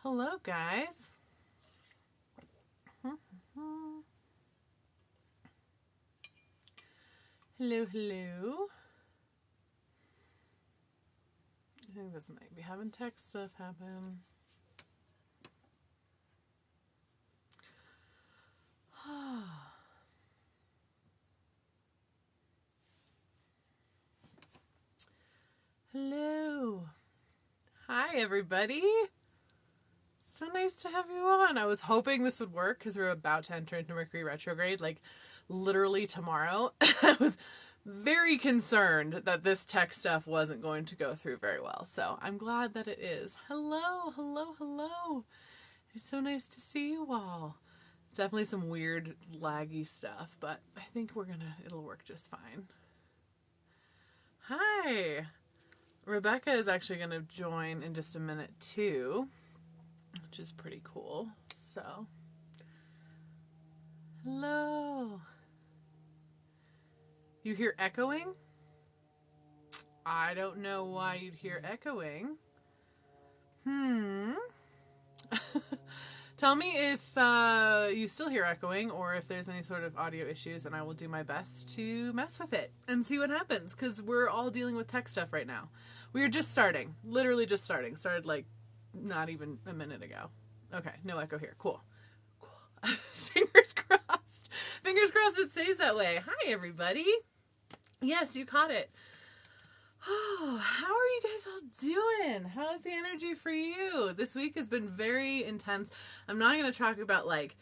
Hello, guys. Hello, hello. I think this might be having tech stuff happen. Hello. Hi, everybody. So nice to have you on. I was hoping this would work because we're about to enter into Mercury retrograde, like literally tomorrow. I was very concerned that this tech stuff wasn't going to go through very well. So I'm glad that it is. Hello, hello, hello. It's so nice to see you all. It's definitely some weird laggy stuff, but I think it'll work just fine. Hi. Rebecca is actually going to join in just a minute too, which is pretty cool. So, hello. You hear echoing? I don't know why you'd hear echoing. Tell me if you still hear echoing or if there's any sort of audio issues, and I will do my best to mess with it and see what happens, because we're all dealing with tech stuff right now. We are just starting. Literally just starting. Started like not even a minute ago. Okay, no echo here. Cool. Fingers crossed. Fingers crossed it stays that way. Hi, everybody. Yes, you caught it. Oh, how are you guys all doing? How's the energy for you? This week has been very intense. I'm not going to talk about like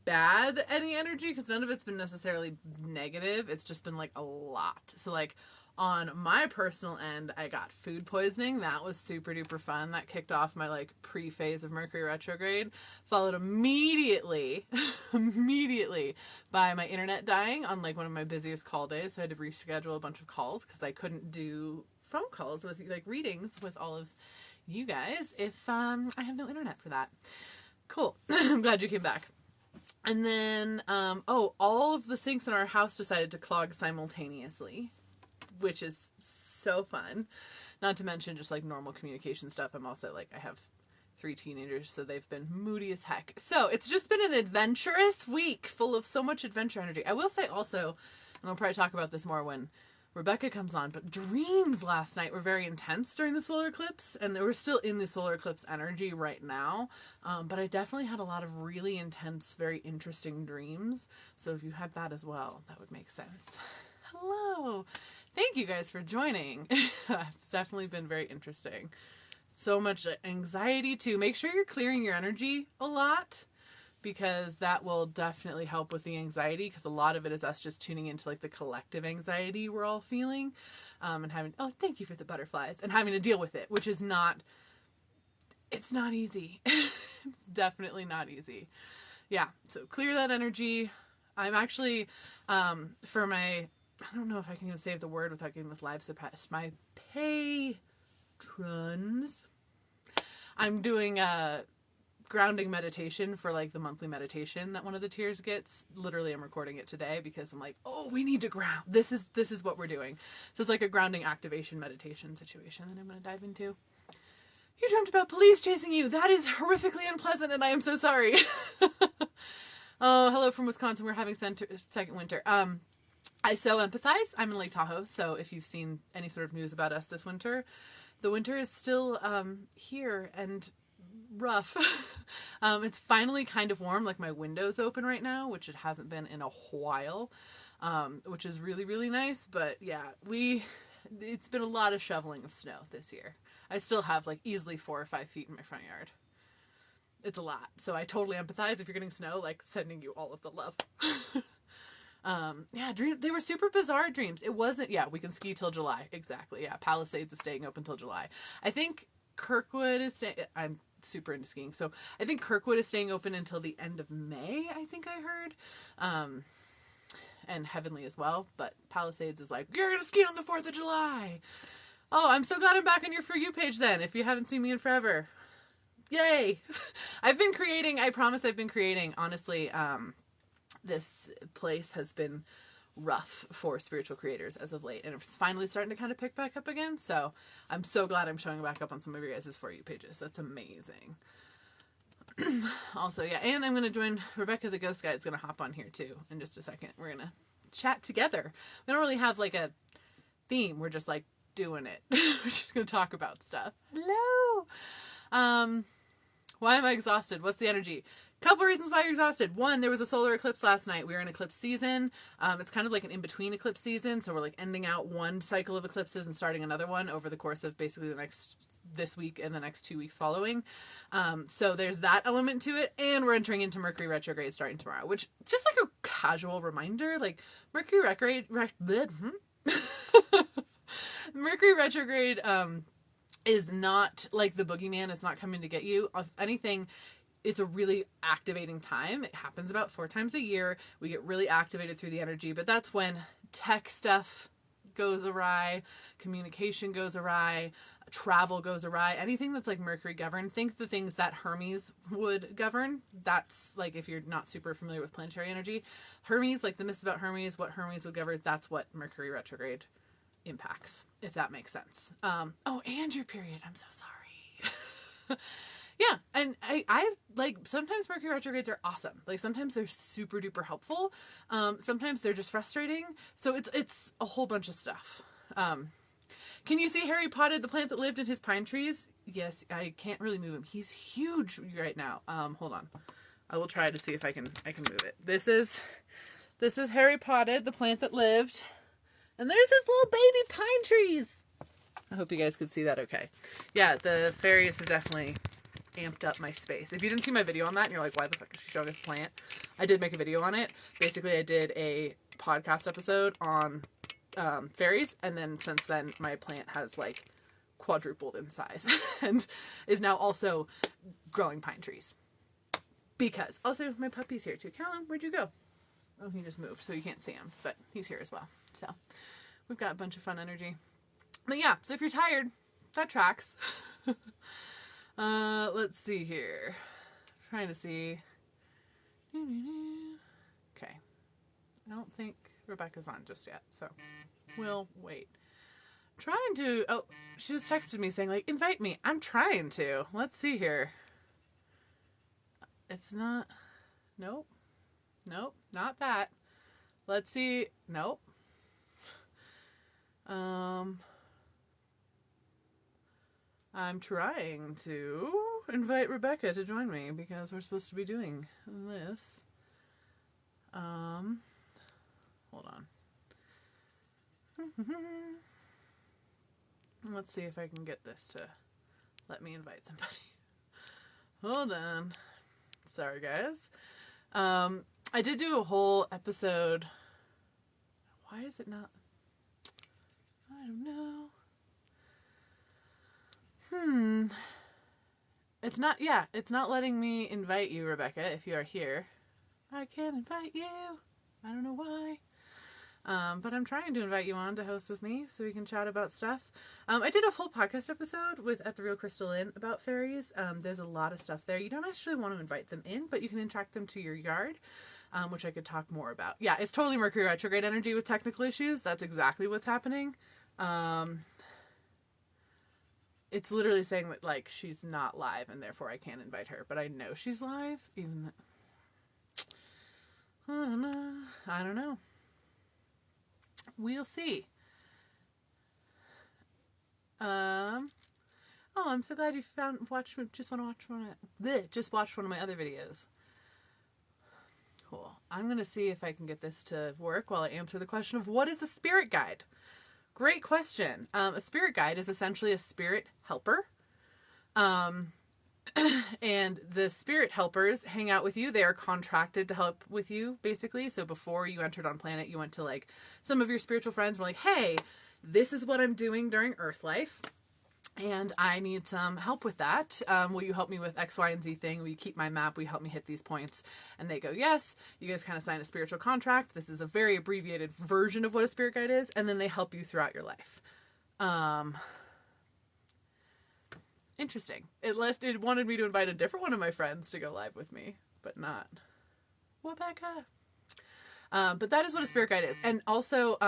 bad any energy because none of it's been necessarily negative. It's just been like a lot. So like on my personal end, I got food poisoning. That was super duper fun. That kicked off my like pre-phase of Mercury retrograde. Followed immediately by my internet dying on like one of my busiest call days. So I had to reschedule a bunch of calls because I couldn't do phone calls with like readings with all of you guys if I have no internet for that. Cool. I'm glad you came back. And then, all of the sinks in our house decided to clog simultaneously, which is so fun. Not to mention just like normal communication stuff. I'm also like, I have 3 teenagers, so they've been moody as heck. So it's just been an adventurous week full of so much adventure energy. I will say also, and I'll probably talk about this more when Rebecca comes on, but dreams last night were very intense during the solar eclipse, and we're still in the solar eclipse energy right now, but I definitely had a lot of really intense, very interesting dreams, so if you had that as well, that would make sense. Hello! Thank you guys for joining. It's definitely been very interesting. So much anxiety too. Make sure you're clearing your energy a lot, because that will definitely help with the anxiety, because a lot of it is us just tuning into like the collective anxiety we're all feeling, and having, thank you for the butterflies, and having to deal with it, which is it's not easy. It's definitely not easy. Yeah, so clear that energy. I'm actually, for my, I don't know if I can even say the word without getting this live suppressed, my patrons, I'm doing a grounding meditation for like the monthly meditation that one of the tiers gets. Literally, I'm recording it today because I'm like, we need to ground. This is what we're doing. So it's like a grounding activation meditation situation that I'm going to dive into. You dreamt about police chasing you. That is horrifically unpleasant, and I am so sorry. Oh, hello from Wisconsin. We're having second winter. I so empathize. I'm in Lake Tahoe, so if you've seen any sort of news about us this winter, the winter is still here and rough. It's finally kind of warm, like my window's open right now, which it hasn't been in a while, which is really, really nice. But yeah, it's been a lot of shoveling of snow this year. I still have like easily 4 or 5 feet in my front yard. It's a lot. So I totally empathize. If you're getting snow, like sending you all of the love. Dreams, they were super bizarre dreams. It wasn't, we can ski till July. Exactly. Yeah. Palisades is staying open till July. I think Kirkwood is I'm super into skiing, so I think Kirkwood is staying open until the end of May, I think I heard. And Heavenly as well, but Palisades is like, you're gonna ski on the 4th of July. Oh, I'm so glad I'm back on your For You page then, if you haven't seen me in forever. Yay! I promise I've been creating, honestly. This place has been rough for spiritual creators as of late, and it's finally starting to kind of pick back up again, so I'm so glad I'm showing back up on some of your guys' For You pages. That's amazing. Also, yeah, and I'm going to join Rebecca the Ghost Guide's going to hop on here too in just a second. We're going to chat together. We don't really have like a theme. We're just like doing it. We're just going to talk about stuff. Hello. Why am I exhausted? What's the energy? Couple reasons why you're exhausted. One, there was a solar eclipse last night. We were in eclipse season. It's kind of like an in-between eclipse season. So we're like ending out one cycle of eclipses and starting another one over the course of basically this week and the next 2 weeks following. So there's that element to it. And we're entering into Mercury retrograde starting tomorrow, which just like a casual reminder, like Mercury retrograde, Mercury retrograde, is not like the boogeyman. It's not coming to get you. If anything, it's a really activating time. It happens about 4 times a year. We get really activated through the energy, but that's when tech stuff goes awry, communication goes awry, travel goes awry, anything that's like Mercury governed. Think the things that Hermes would govern. That's like, if you're not super familiar with planetary energy, Hermes, like the myths about Hermes, what Hermes would govern, that's what Mercury retrograde impacts, if that makes sense. Oh, and your period. I'm so sorry. Yeah, and I like, sometimes Mercury retrogrades are awesome. Like, sometimes they're super duper helpful. Sometimes they're just frustrating. So it's a whole bunch of stuff. Can you see Harry Potter, the plant that lived in his pine trees? Yes, I can't really move him. He's huge right now. Hold on. I will try to see if I can move it. This is Harry Potter, the plant that lived. And there's his little baby pine trees. I hope you guys could see that okay. Yeah, the fairies have definitely amped up my space. If you didn't see my video on that and you're like, why the fuck is she showing us a plant? I did make a video on it. Basically, I did a podcast episode on fairies, and then since then my plant has like quadrupled in size and is now also growing pine trees. Because also my puppy's here too. Calum, where'd you go? Oh, he just moved, so you can't see him, but he's here as well. So we've got a bunch of fun energy. But yeah, so if you're tired, that tracks. Let's see here. Trying to see. Okay. I don't think Rebecca's on just yet, so we'll wait. Trying to... Oh, she just texted me saying, like, invite me. I'm trying to. Let's see here. It's not... Nope. Nope, not that. Let's see. Nope. I'm trying to invite Rebecca to join me because we're supposed to be doing this. Hold on. Let's see if I can get this to let me invite somebody. Hold on. Sorry, guys. I did do a whole episode. Why is it not? I don't know. It's not letting me invite you, Rebecca, if you are here. I can't invite you. I don't know why. But I'm trying to invite you on to host with me so we can chat about stuff. I did a full podcast episode with At the Real Crystal Inn about fairies. There's a lot of stuff there. You don't actually want to invite them in, but you can attract them to your yard, which I could talk more about. Yeah, it's totally Mercury retrograde energy with technical issues. That's exactly what's happening. It's literally saying that, like, she's not live and therefore I can't invite her. But I know she's live, even though... I don't know. We'll see. Oh, I'm so glad you watched one of my other videos. Cool. I'm going to see if I can get this to work while I answer the question of what is a spirit guide? Great question. A spirit guide is essentially a spirit helper. And the spirit helpers hang out with you. They are contracted to help with you, basically. So before you entered on planet, you went to, like, some of your spiritual friends were like, hey, this is what I'm doing during Earth life, and I need some help with that. Will you help me with X, Y, and Z thing? Will you keep my map? Will you help me hit these points? And they go, yes. You guys kind of sign a spiritual contract. This is a very abbreviated version of what a spirit guide is, and then they help you throughout your life. Interesting. It wanted me to invite a different one of my friends to go live with me, but not Rebecca. But that is what a spirit guide is. And also,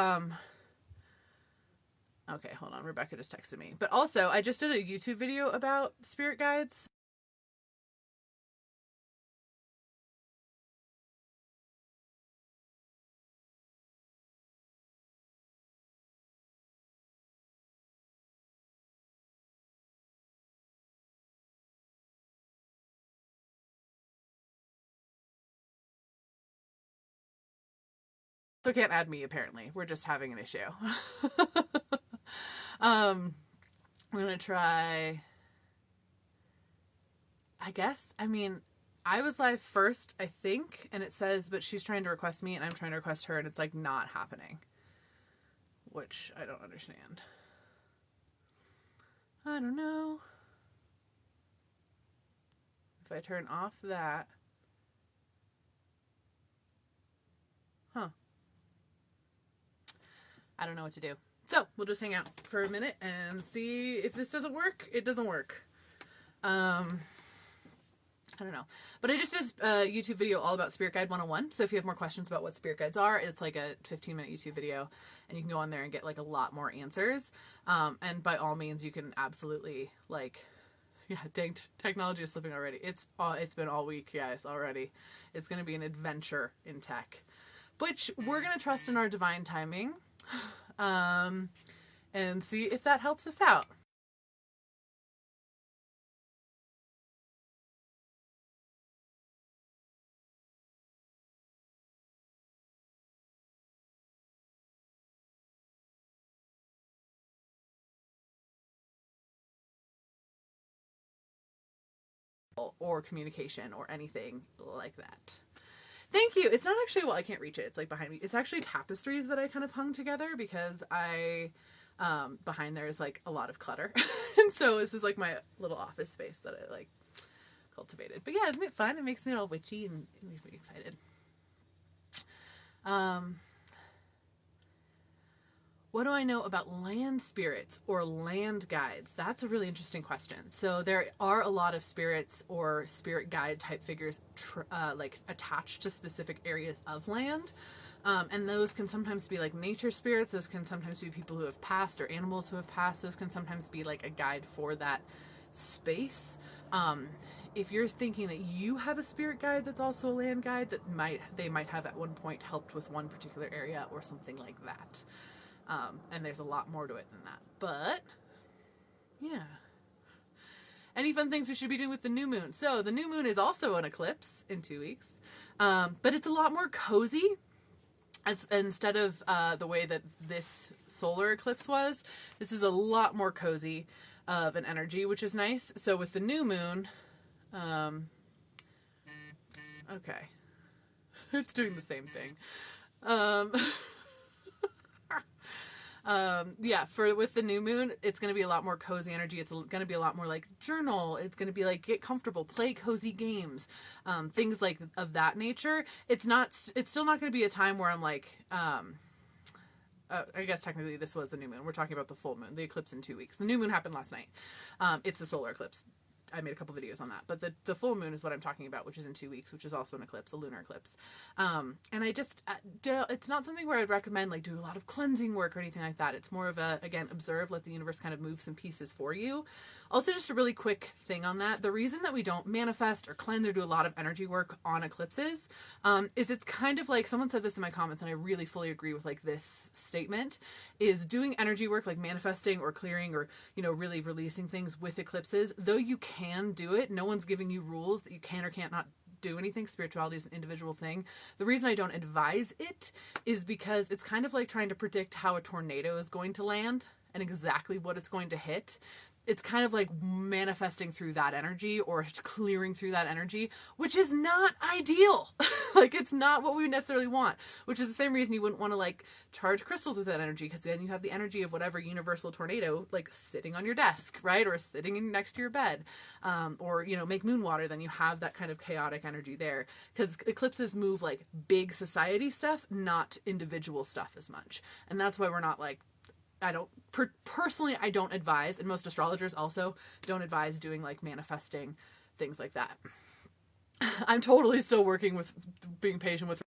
okay, hold on. Rebecca just texted me. But also, I just did a YouTube video about spirit guides. So can't add me, apparently. We're just having an issue. I'm going to try, I guess, I mean, I was live first, I think, and it says, but she's trying to request me, and I'm trying to request her, and it's, like, not happening. Which I don't understand. I don't know. If I turn off that... Huh. I don't know what to do. So, we'll just hang out for a minute and see if this doesn't work. It doesn't work. I don't know. But I just did a YouTube video all about Spirit Guide 101. So if you have more questions about what Spirit Guides are, it's like a 15-minute YouTube video. And you can go on there and get like a lot more answers. And by all means, you can absolutely like... Yeah, dang, technology is slipping already. It's been all week, guys, already. It's going to be an adventure in tech. Which we're going to trust in our divine timing. And see if that helps us out. Or communication or anything like that. Thank you. It's not actually, well, I can't reach it. It's like behind me. It's actually tapestries that I kind of hung together because behind there is like a lot of clutter. And so this is like my little office space that I like cultivated. But yeah, isn't it fun? It makes me all witchy and it makes me excited. What do I know about land spirits or land guides? That's a really interesting question. So there are a lot of spirits or spirit guide type figures like attached to specific areas of land. And those can sometimes be like nature spirits. Those can sometimes be people who have passed or animals who have passed. Those can sometimes be like a guide for that space. If you're thinking that you have a spirit guide that's also a land guide, they might have at one point helped with one particular area or something like that. And there's a lot more to it than that. But, yeah. Any fun things we should be doing with the new moon? So, the new moon is also an eclipse in 2 weeks. But it's a lot more cozy. Instead of the way that this solar eclipse was, this is a lot more cozy of an energy, which is nice. So, with the new moon... okay. It's doing the same thing. With the new moon, it's going to be a lot more cozy energy. It's going to be a lot more like journal. It's going to be like get comfortable, play cozy games, things like of that nature. It's still not going to be a time where I'm like, I guess technically this was the new moon. We're talking about the full moon, the eclipse in 2 weeks. The new moon happened last night. It's the solar eclipse. I made a couple videos on that, but the full moon is what I'm talking about, which is in 2 weeks, which is also an eclipse, a lunar eclipse. And I just, it's not something where I'd recommend like do a lot of cleansing work or anything like that. It's more of a, again, observe, let the universe kind of move some pieces for you. Also, just a really quick thing on that. The reason that we don't manifest or cleanse or do a lot of energy work on eclipses, is it's kind of like, someone said this in my comments and I really fully agree with like this statement, is doing energy work like manifesting or clearing or, really releasing things with eclipses, though you can do it. No one's giving you rules that you can or can't not do anything. Spirituality is an individual thing. The reason I don't advise it is because it's kind of like trying to predict how a tornado is going to land and exactly what it's going to hit. It's kind of like manifesting through that energy or clearing through that energy, which is not ideal. Like, it's not what we necessarily want, which is the same reason you wouldn't want to like charge crystals with that energy, because then you have the energy of whatever universal tornado like sitting on your desk, right? Or sitting next to your bed, or, make moon water, then you have that kind of chaotic energy there, because eclipses move like big society stuff, not individual stuff as much. And that's why we're not like, personally, I don't advise, and most astrologers also don't advise doing like manifesting things like that. I'm totally still working with being patient with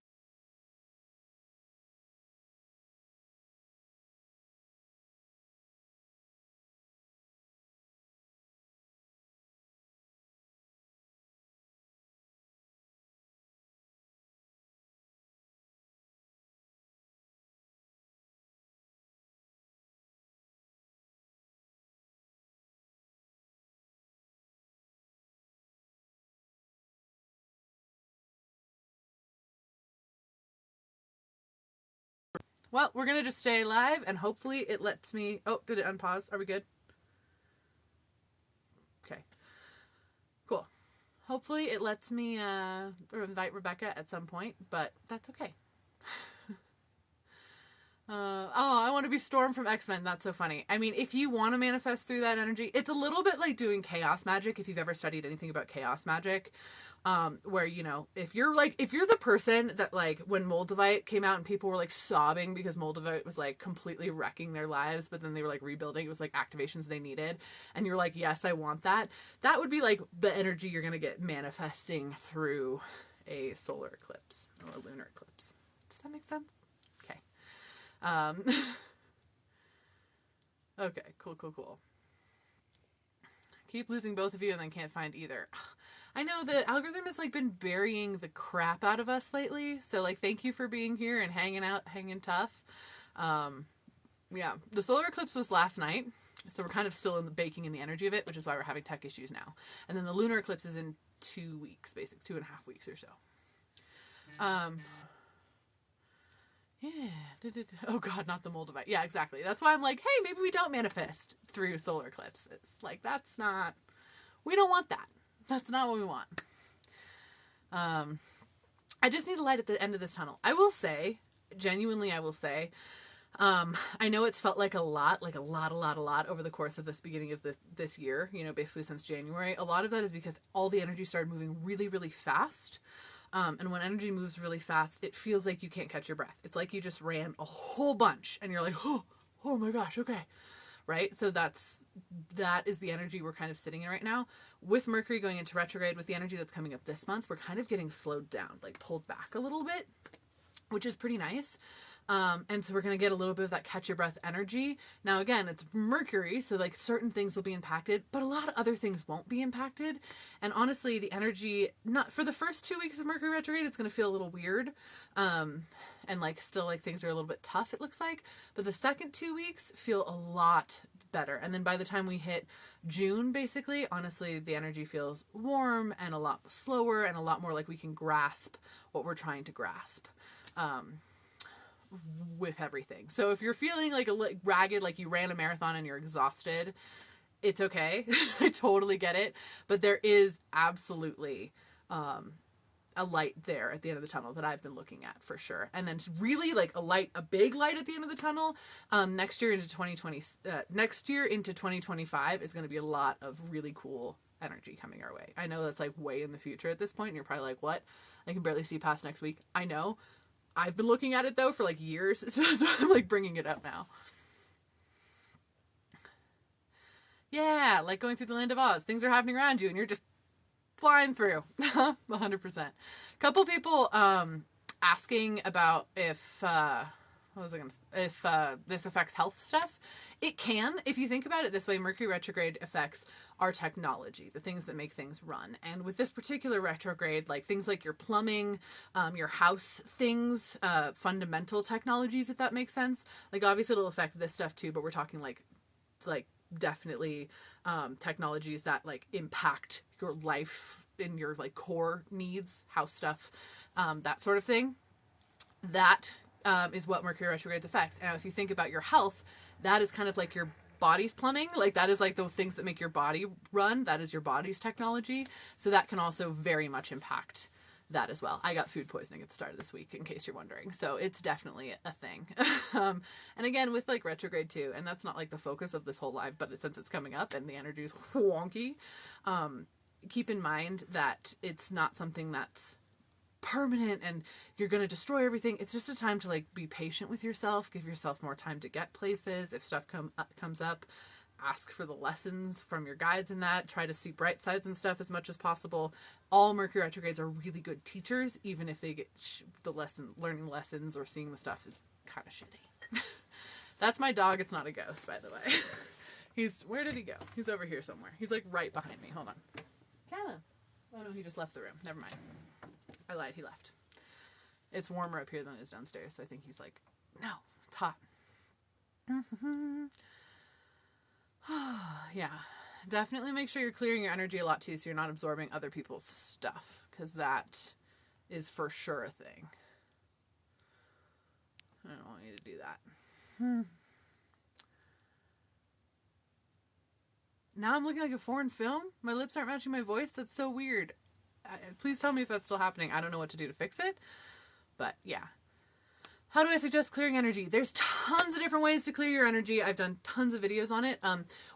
Well, we're going to just stay live, and hopefully it lets me... Oh, did it unpause? Are we good? Okay. Cool. Hopefully it lets me invite Rebecca at some point, but that's okay. I want to be Storm from X-Men. That's so funny. I mean, if you want to manifest through that energy, it's a little bit like doing chaos magic, if you've ever studied anything about chaos magic, where, you know, if you're the person that, like, when Moldavite came out and people were, like, sobbing because Moldavite was, like, completely wrecking their lives, but then they were, like, rebuilding, it was, like, activations they needed, and you're like, yes, I want that. That would be, like, the energy you're going to get manifesting through a solar eclipse or a lunar eclipse. Does that make sense? Okay, cool. Keep losing both of you and then can't find either. I know the algorithm has, like, been burying the crap out of us lately, so, like, thank you for being here and hanging out, hanging tough. Yeah, the solar eclipse was last night, so we're kind of still baking in the energy of it, which is why we're having tech issues now. And then the lunar eclipse is in 2 weeks, basically 2.5 weeks or so. Yeah. Oh God, not the Moldavite. Yeah, exactly. That's why I'm like, hey, maybe we don't manifest through solar eclipses. Like, we don't want that. That's not what we want. I just need a light at the end of this tunnel. I will say, genuinely, I know it's felt like a lot over the course of this beginning of this year, you know, basically since January. A lot of that is because all the energy started moving really, really fast. And when energy moves really fast, it feels like you can't catch your breath. It's like you just ran a whole bunch and you're like, oh my gosh, okay. Right? So that is the energy we're kind of sitting in right now. With Mercury going into retrograde, with the energy that's coming up this month, we're kind of getting slowed down, like pulled back a little bit, which is pretty nice. And so we're going to get a little bit of that catch your breath energy. Now, again, it's Mercury, so, like, certain things will be impacted, but a lot of other things won't be impacted. And honestly, the energy, not for the first 2 weeks of Mercury retrograde, it's going to feel a little weird. And, like, still, like, things are a little bit tough, it looks like. But the second 2 weeks feel a lot better. And then by the time we hit June, basically, honestly, the energy feels warm and a lot slower and a lot more like we can grasp what we're trying to grasp. With everything. So if you're feeling like ragged, like you ran a marathon and you're exhausted, it's okay. I totally get it. But there is absolutely a light there at the end of the tunnel that I've been looking at for sure. And then really like a big light at the end of the tunnel. Next year into 2025 is going to be a lot of really cool energy coming our way. I know that's like way in the future at this point, and you're probably like, what? I can barely see past next week. I know. I've been looking at it, though, for, like, years, so I'm, like, bringing it up now. Yeah, like going through the Land of Oz. Things are happening around you, and you're just flying through. 100%. Couple people asking about if... if this affects health stuff. It can, if you think about it this way. Mercury retrograde affects our technology, the things that make things run. And with this particular retrograde, like things like your plumbing, your house things, fundamental technologies, if that makes sense. Like obviously it'll affect this stuff too, but we're talking like definitely technologies that like impact your life in your like core needs, house stuff, that sort of thing. That is what Mercury retrograde's affects. And if you think about your health, that is kind of like your body's plumbing. Like that is like the things that make your body run. That is your body's technology. So that can also very much impact that as well. I got food poisoning at the start of this week, in case you're wondering. So it's definitely a thing. And again, with like retrograde too, and that's not like the focus of this whole live, but since it's coming up and the energy is wonky, keep in mind that it's not something that's permanent and you're going to destroy everything. It's just a time to like be patient with yourself, give yourself more time to get places. If stuff comes up, ask for the lessons from your guides in that. Try to see bright sides and stuff as much as possible. All Mercury retrogrades are really good teachers, even if they get learning lessons or seeing the stuff is kind of shitty. That's my dog. It's not a ghost, by the way. Where did he go? He's over here somewhere. He's like right behind me. Hold on. Calum. Oh no, he just left the room. Never mind. I lied, he left. It's warmer up here than it is downstairs, so I think he's like, no, it's hot. Yeah, definitely make sure you're clearing your energy a lot too, so you're not absorbing other people's stuff, because that is for sure a thing. I don't want you to do that. Now I'm looking like a foreign film. My lips aren't matching my voice. That's so weird. Please tell me if that's still happening. I don't know what to do to fix it. But yeah. How do I suggest clearing energy? There's tons of different ways to clear your energy. I've done tons of videos on it.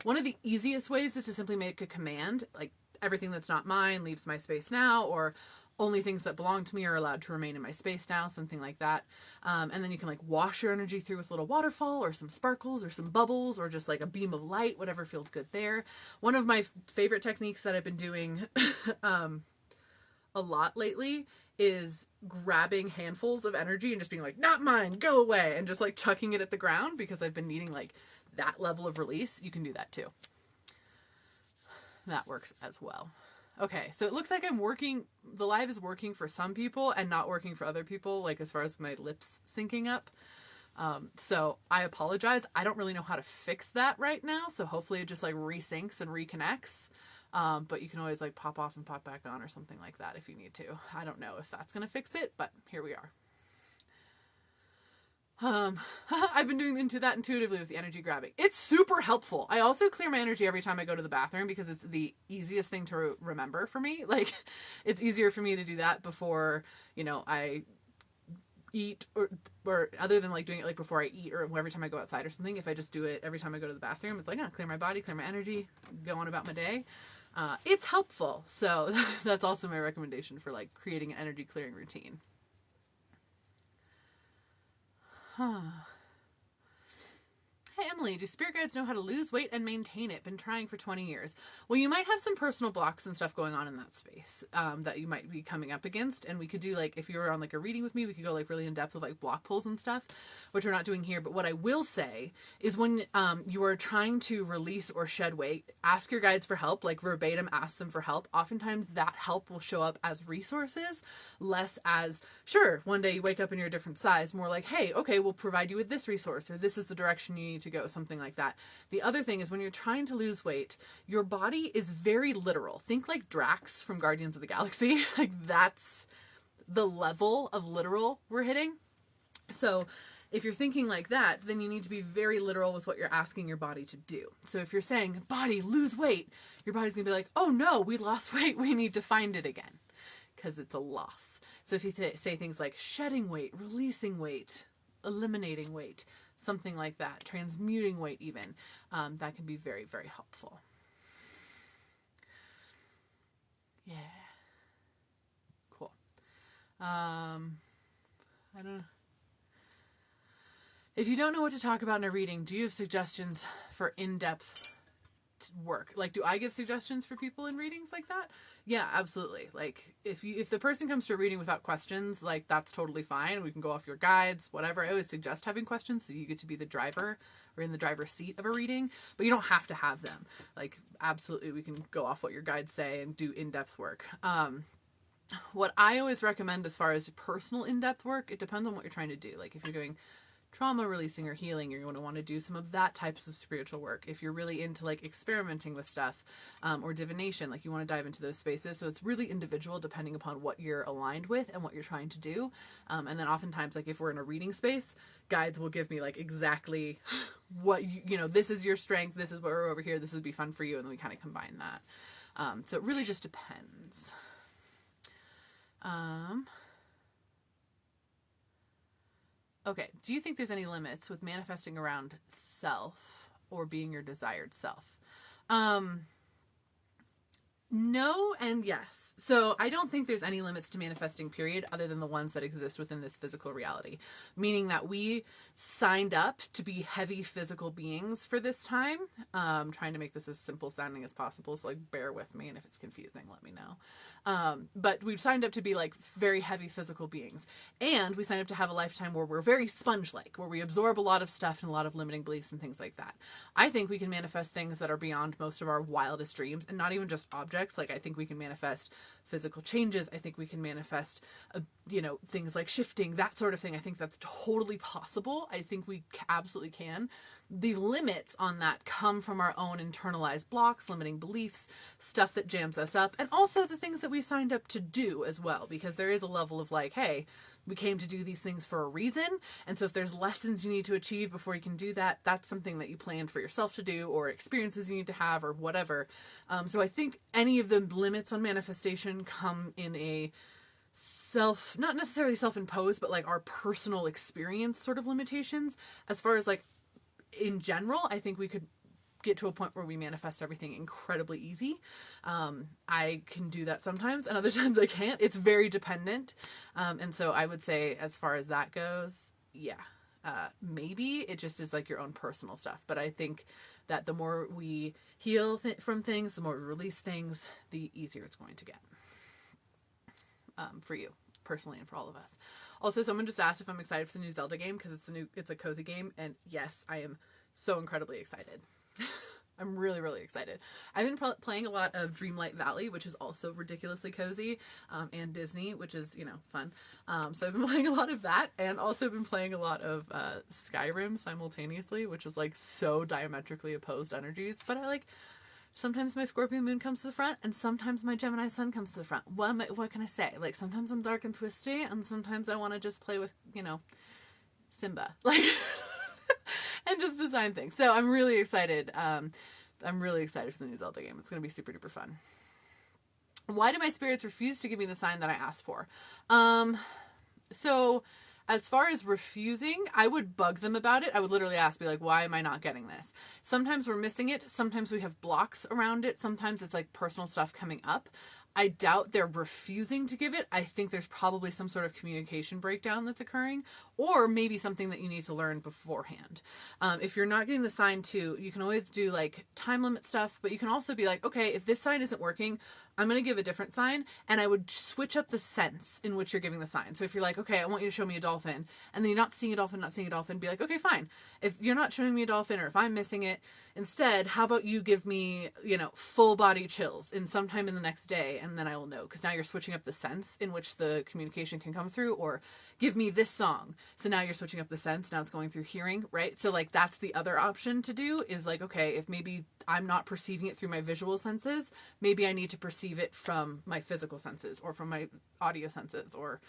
One of the easiest ways is to simply make a command, like everything that's not mine leaves my space now, or only things that belong to me are allowed to remain in my space now, something like that. And then you can like wash your energy through with a little waterfall or some sparkles or some bubbles or just like a beam of light, whatever feels good there. One of my favorite techniques that I've been doing a lot lately is grabbing handfuls of energy and just being like, not mine, go away, and just like chucking it at the ground because I've been needing like that level of release. You can do that too. That works as well. Okay, so it looks like the live is working for some people and not working for other people, like as far as my lips syncing up. So I apologize. I don't really know how to fix that right now, so hopefully it just like resyncs and reconnects. But you can always like pop off and pop back on or something like that if you need to. I don't know if that's going to fix it, but here we are. I've been doing into that intuitively with the energy grabbing. It's super helpful. I also clear my energy every time I go to the bathroom because it's the easiest thing to remember for me. Like, it's easier for me to do that before, I eat or other than like doing it like before I eat or every time I go outside or something. If I just do it every time I go to the bathroom, it's like, clear my body, clear my energy, go on about my day. It's helpful. So that's also my recommendation for like creating an energy clearing routine. Hey, Emily, do spirit guides know how to lose weight and maintain it? Been trying for 20 years. Well, you might have some personal blocks and stuff going on in that space that you might be coming up against. And we could do like, if you were on like a reading with me, we could go like really in depth with like block pulls and stuff, which we're not doing here. But what I will say is when you are trying to release or shed weight, ask your guides for help, like verbatim, ask them for help. Oftentimes that help will show up as resources, less as, sure, one day you wake up and you're a different size, more like, hey, okay, we'll provide you with this resource, or this is the direction you need to go, something like that. The other thing is when you're trying to lose weight, your body is very literal. Think like Drax from Guardians of the Galaxy. Like that's the level of literal we're hitting. So if you're thinking like that, then you need to be very literal with what you're asking your body to do. So if you're saying, body, lose weight, your body's gonna be like, oh no, we lost weight, we need to find it again, because it's a loss. So if you say things like shedding weight, releasing weight, eliminating weight, something like that, transmuting weight even, that can be very, very helpful. Yeah. Cool. I don't know. If you don't know what to talk about in a reading, do you have suggestions for in-depth work? Like, do I give suggestions for people in readings like that? Yeah, absolutely. Like, if the person comes to a reading without questions, like, that's totally fine. We can go off your guides, whatever. I always suggest having questions so you get to be the driver or in the driver's seat of a reading, but you don't have to have them. Like, absolutely, we can go off what your guides say and do in-depth work. What I always recommend as far as personal in-depth work, it depends on what you're trying to do. Like, if you're doing trauma releasing or healing, you're going to want to do some of that types of spiritual work. If you're really into like experimenting with stuff or divination, like you want to dive into those spaces. So it's really individual depending upon what you're aligned with and what you're trying to do. And then oftentimes, like if we're in a reading space, guides will give me like exactly what, this is your strength, this is what we're over here, this would be fun for you. And then we kind of combine that. So it really just depends. Okay, do you think there's any limits with manifesting around self or being your desired self? No and yes. So I don't think there's any limits to manifesting, period, other than the ones that exist within this physical reality. Meaning that we signed up to be heavy physical beings for this time. Trying to make this as simple sounding as possible, so like bear with me, and if it's confusing, let me know. But we've signed up to be like very heavy physical beings. And we signed up to have a lifetime where we're very sponge-like, where we absorb a lot of stuff and a lot of limiting beliefs and things like that. I think we can manifest things that are beyond most of our wildest dreams, and not even just objects. Like I think we can manifest physical changes. I think we can manifest, things like shifting, that sort of thing. I think that's totally possible. I think we absolutely can. The limits on that come from our own internalized blocks, limiting beliefs, stuff that jams us up, and also the things that we signed up to do as well, because there is a level of like, hey, we came to do these things for a reason. And so if there's lessons you need to achieve before you can do that, that's something that you planned for yourself to do, or experiences you need to have, or whatever. So I think any of the limits on manifestation come in a not necessarily self-imposed, but like our personal experience sort of limitations. As far as like in general, I think we could get to a point where we manifest everything incredibly easy. I can do that sometimes, and other times I can't. It's very dependent. And so I would say, as far as that goes, yeah, maybe it just is like your own personal stuff. But I think that the more we heal from things, the more we release things, the easier it's going to get. For you personally and for all of us. Also, someone just asked if I'm excited for the new Zelda game, because it's a cozy game, and yes, I am so incredibly excited. I'm really, really excited. I've been playing a lot of Dreamlight Valley, which is also ridiculously cozy, and Disney, which is, fun. So I've been playing a lot of that, and also been playing a lot of Skyrim simultaneously, which is like so diametrically opposed energies, but I like. Sometimes my Scorpio moon comes to the front, and sometimes my Gemini sun comes to the front. What can I say? Like, sometimes I'm dark and twisty, and sometimes I want to just play with, Simba. Like, and just design things. So I'm really excited. I'm really excited for the new Zelda game. It's going to be super duper fun. Why do my spirits refuse to give me the sign that I asked for? So as far as refusing, I would bug them about it. I would literally be like, why am I not getting this? Sometimes we're missing it. Sometimes we have blocks around it. Sometimes it's like personal stuff coming up. I doubt they're refusing to give it. I think there's probably some sort of communication breakdown that's occurring, or maybe something that you need to learn beforehand. If you're not getting the sign too, you can always do like time limit stuff, but you can also be like, okay, if this sign isn't working, I'm going to give a different sign, and I would switch up the sense in which you're giving the sign. So if you're like, okay, I want you to show me a dolphin, and then you're not seeing a dolphin, be like, okay, fine. If you're not showing me a dolphin, or if I'm missing it, instead, how about you give me, full body chills in sometime in the next day, and then I will know. Because now you're switching up the sense in which the communication can come through, or give me this song. So now you're switching up the sense. Now it's going through hearing, right? So like that's the other option to do, is like, okay, if maybe I'm not perceiving it through my visual senses, maybe I need to perceive it from my physical senses, or from my audio senses, or,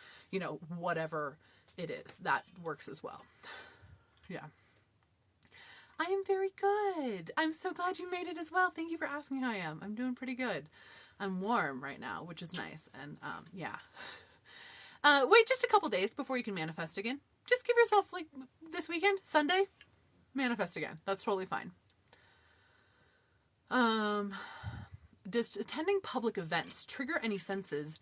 whatever it is. That works as well. Yeah. I am very good. I'm so glad you made it as well. Thank you for asking how I am. I'm doing pretty good. I'm warm right now, which is nice. And, yeah. Wait just a couple days before you can manifest again. Just give yourself, like, this weekend, Sunday, manifest again. That's totally fine. Does attending public events trigger any senses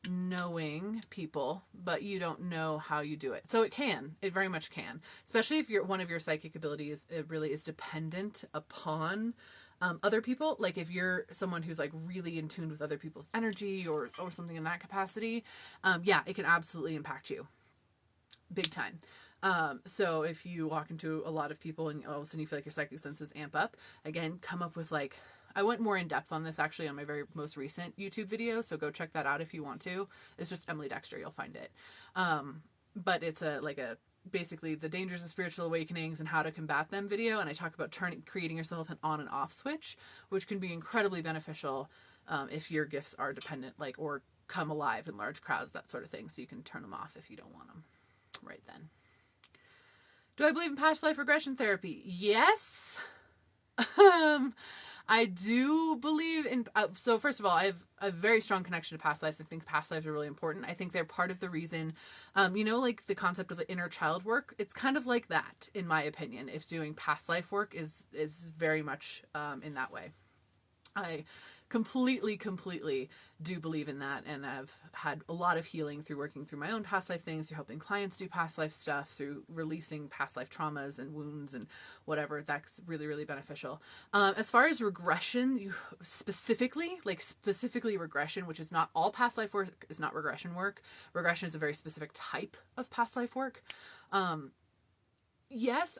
knowing people, but you don't know how you do it? So it can. It very much can. Especially if one of your psychic abilities, it really is dependent upon other people. Like if you're someone who's like really in tune with other people's energy, or something in that capacity, yeah, it can absolutely impact you. Big time. So if you walk into a lot of people and all of a sudden you feel like your psychic senses amp up, again, come up with like, I went more in depth on this actually on my very most recent YouTube video, so go check that out if you want to. It's just Emily Dexter, you'll find it. But it's basically the dangers of spiritual awakenings and how to combat them video, and I talk about creating yourself an on and off switch, which can be incredibly beneficial if your gifts are dependent, like, or come alive in large crowds, that sort of thing, so you can turn them off if you don't want them right then. Do I believe in past life regression therapy? Yes. I do believe in, so first of all, I have a very strong connection to past lives. I think past lives are really important. I think they're part of the reason, like the concept of the inner child work, it's kind of like that, in my opinion, if doing past life work is very much in that way. I completely do believe in that, and I've had a lot of healing through working through my own past life things, through helping clients do past life stuff, through releasing past life traumas and wounds and whatever. That's really, really beneficial. As far as regression, specifically regression, which is not all past life work, is not regression work. Regression is a very specific type of past life work. Yes,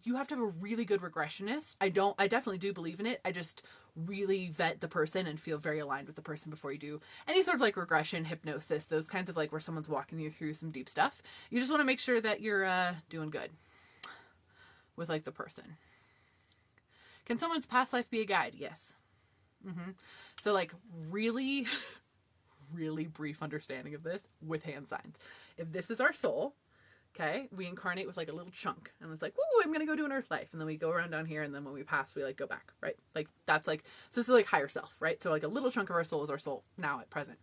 you have to have a really good regressionist. I definitely do believe in it. I just really vet the person and feel very aligned with the person before you do any sort of like regression, hypnosis, those kinds of like where someone's walking you through some deep stuff. You just want to make sure that you're doing good with like the person. Can someone's past life be a guide? Yes. So like really really brief understanding of this with hand signs. If this is our soul, okay, we incarnate with like a little chunk, and it's like, woo, I'm gonna go do an earth life, and then we go around down here, and then when we pass, we like go back, right? Like that's like, so this is like higher self, right? So like a little chunk of our soul is our soul now at present.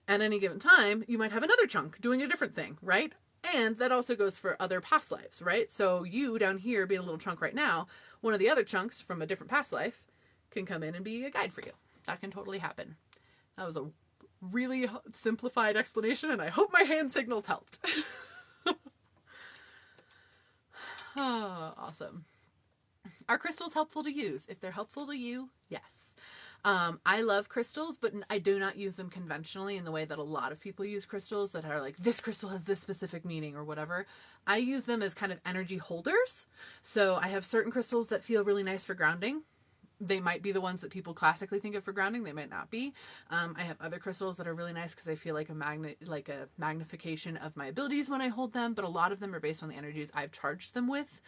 At any given time, you might have another chunk doing a different thing, right? And that also goes for other past lives, right? So you down here being a little chunk right now, one of the other chunks from a different past life can come in and be a guide for you. That can totally happen. That was a really simplified explanation, and I hope my hand signals helped. Oh, awesome. Are crystals helpful to use? If they're helpful to you, yes. I love crystals, but I do not use them conventionally in the way that a lot of people use crystals that are like, this crystal has this specific meaning or whatever. I use them as kind of energy holders. So I have certain crystals that feel really nice for grounding. They might be the ones that people classically think of for grounding. They might not be. I have other crystals that are really nice because I feel like a magnification of my abilities when I hold them. But a lot of them are based on the energies I've charged them with,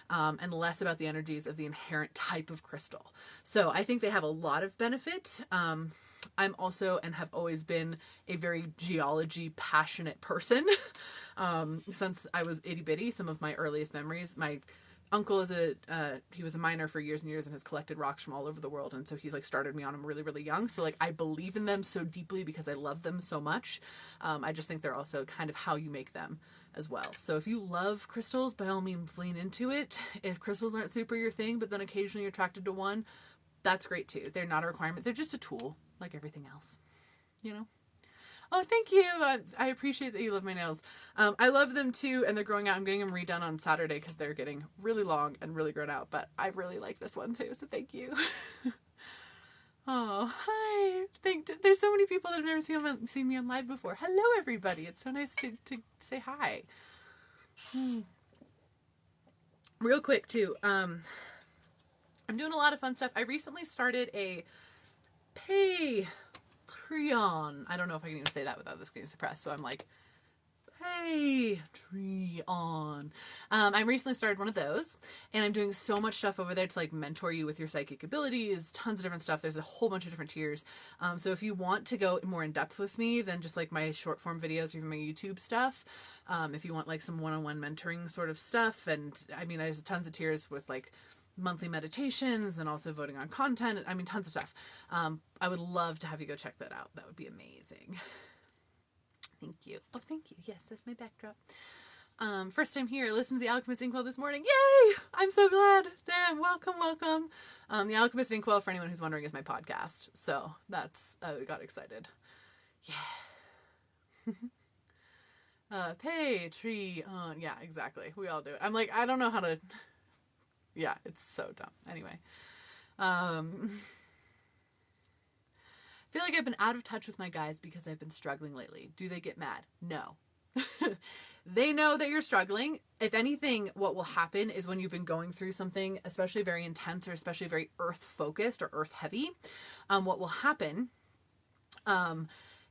and less about the energies of the inherent type of crystal. So I think they have a lot of benefit. I'm also and have always been a very geology passionate person. Since I was itty bitty, some of my earliest memories, my uncle he was a miner for years and years and has collected rocks from all over the world, and so he like started me on them really, really young. So like I believe in them so deeply because I love them so much. I just think they're also kind of how you make them as well. So if you love crystals, by all means lean into it. If crystals aren't super your thing, but then occasionally you're attracted to one, that's great too. They're not a requirement. They're just a tool like everything else, you know? Oh, thank you. I appreciate that you love my nails. I love them too, and they're growing out. I'm getting them redone on Saturday because they're getting really long and really grown out, but I really like this one too, so thank you. Oh, hi. There's so many people that have never seen me on live before. Hello, everybody. It's so nice to say hi. Real quick too, I'm doing a lot of fun stuff. I recently started a Patreon. I don't know if I can even say that without this getting suppressed, so I'm like, Patreon. I recently started one of those, and I'm doing so much stuff over there to like mentor you with your psychic abilities, tons of different stuff. There's a whole bunch of different tiers. So if you want to go more in depth with me than just like my short form videos or even my YouTube stuff, if you want like some one-on-one mentoring sort of stuff, and I mean, there's tons of tiers with like monthly meditations and also voting on content. I mean, tons of stuff. I would love to have you go check that out. That would be amazing. Thank you. Oh, thank you. Yes, that's my backdrop. First time here. Listen to The Alchemist Inkwell this morning. Yay! I'm so glad. Damn, welcome. The Alchemist Inkwell, for anyone who's wondering, is my podcast. So that's, I got excited. Yeah. Patreon. Yeah, exactly. We all do it. I'm like, I don't know how to... Yeah, it's so dumb. Anyway. I feel like I've been out of touch with my guides because I've been struggling lately. Do they get mad? No. They know that you're struggling. If anything, what will happen is when you've been going through something, especially very intense or especially very earth-focused or earth-heavy, what will happen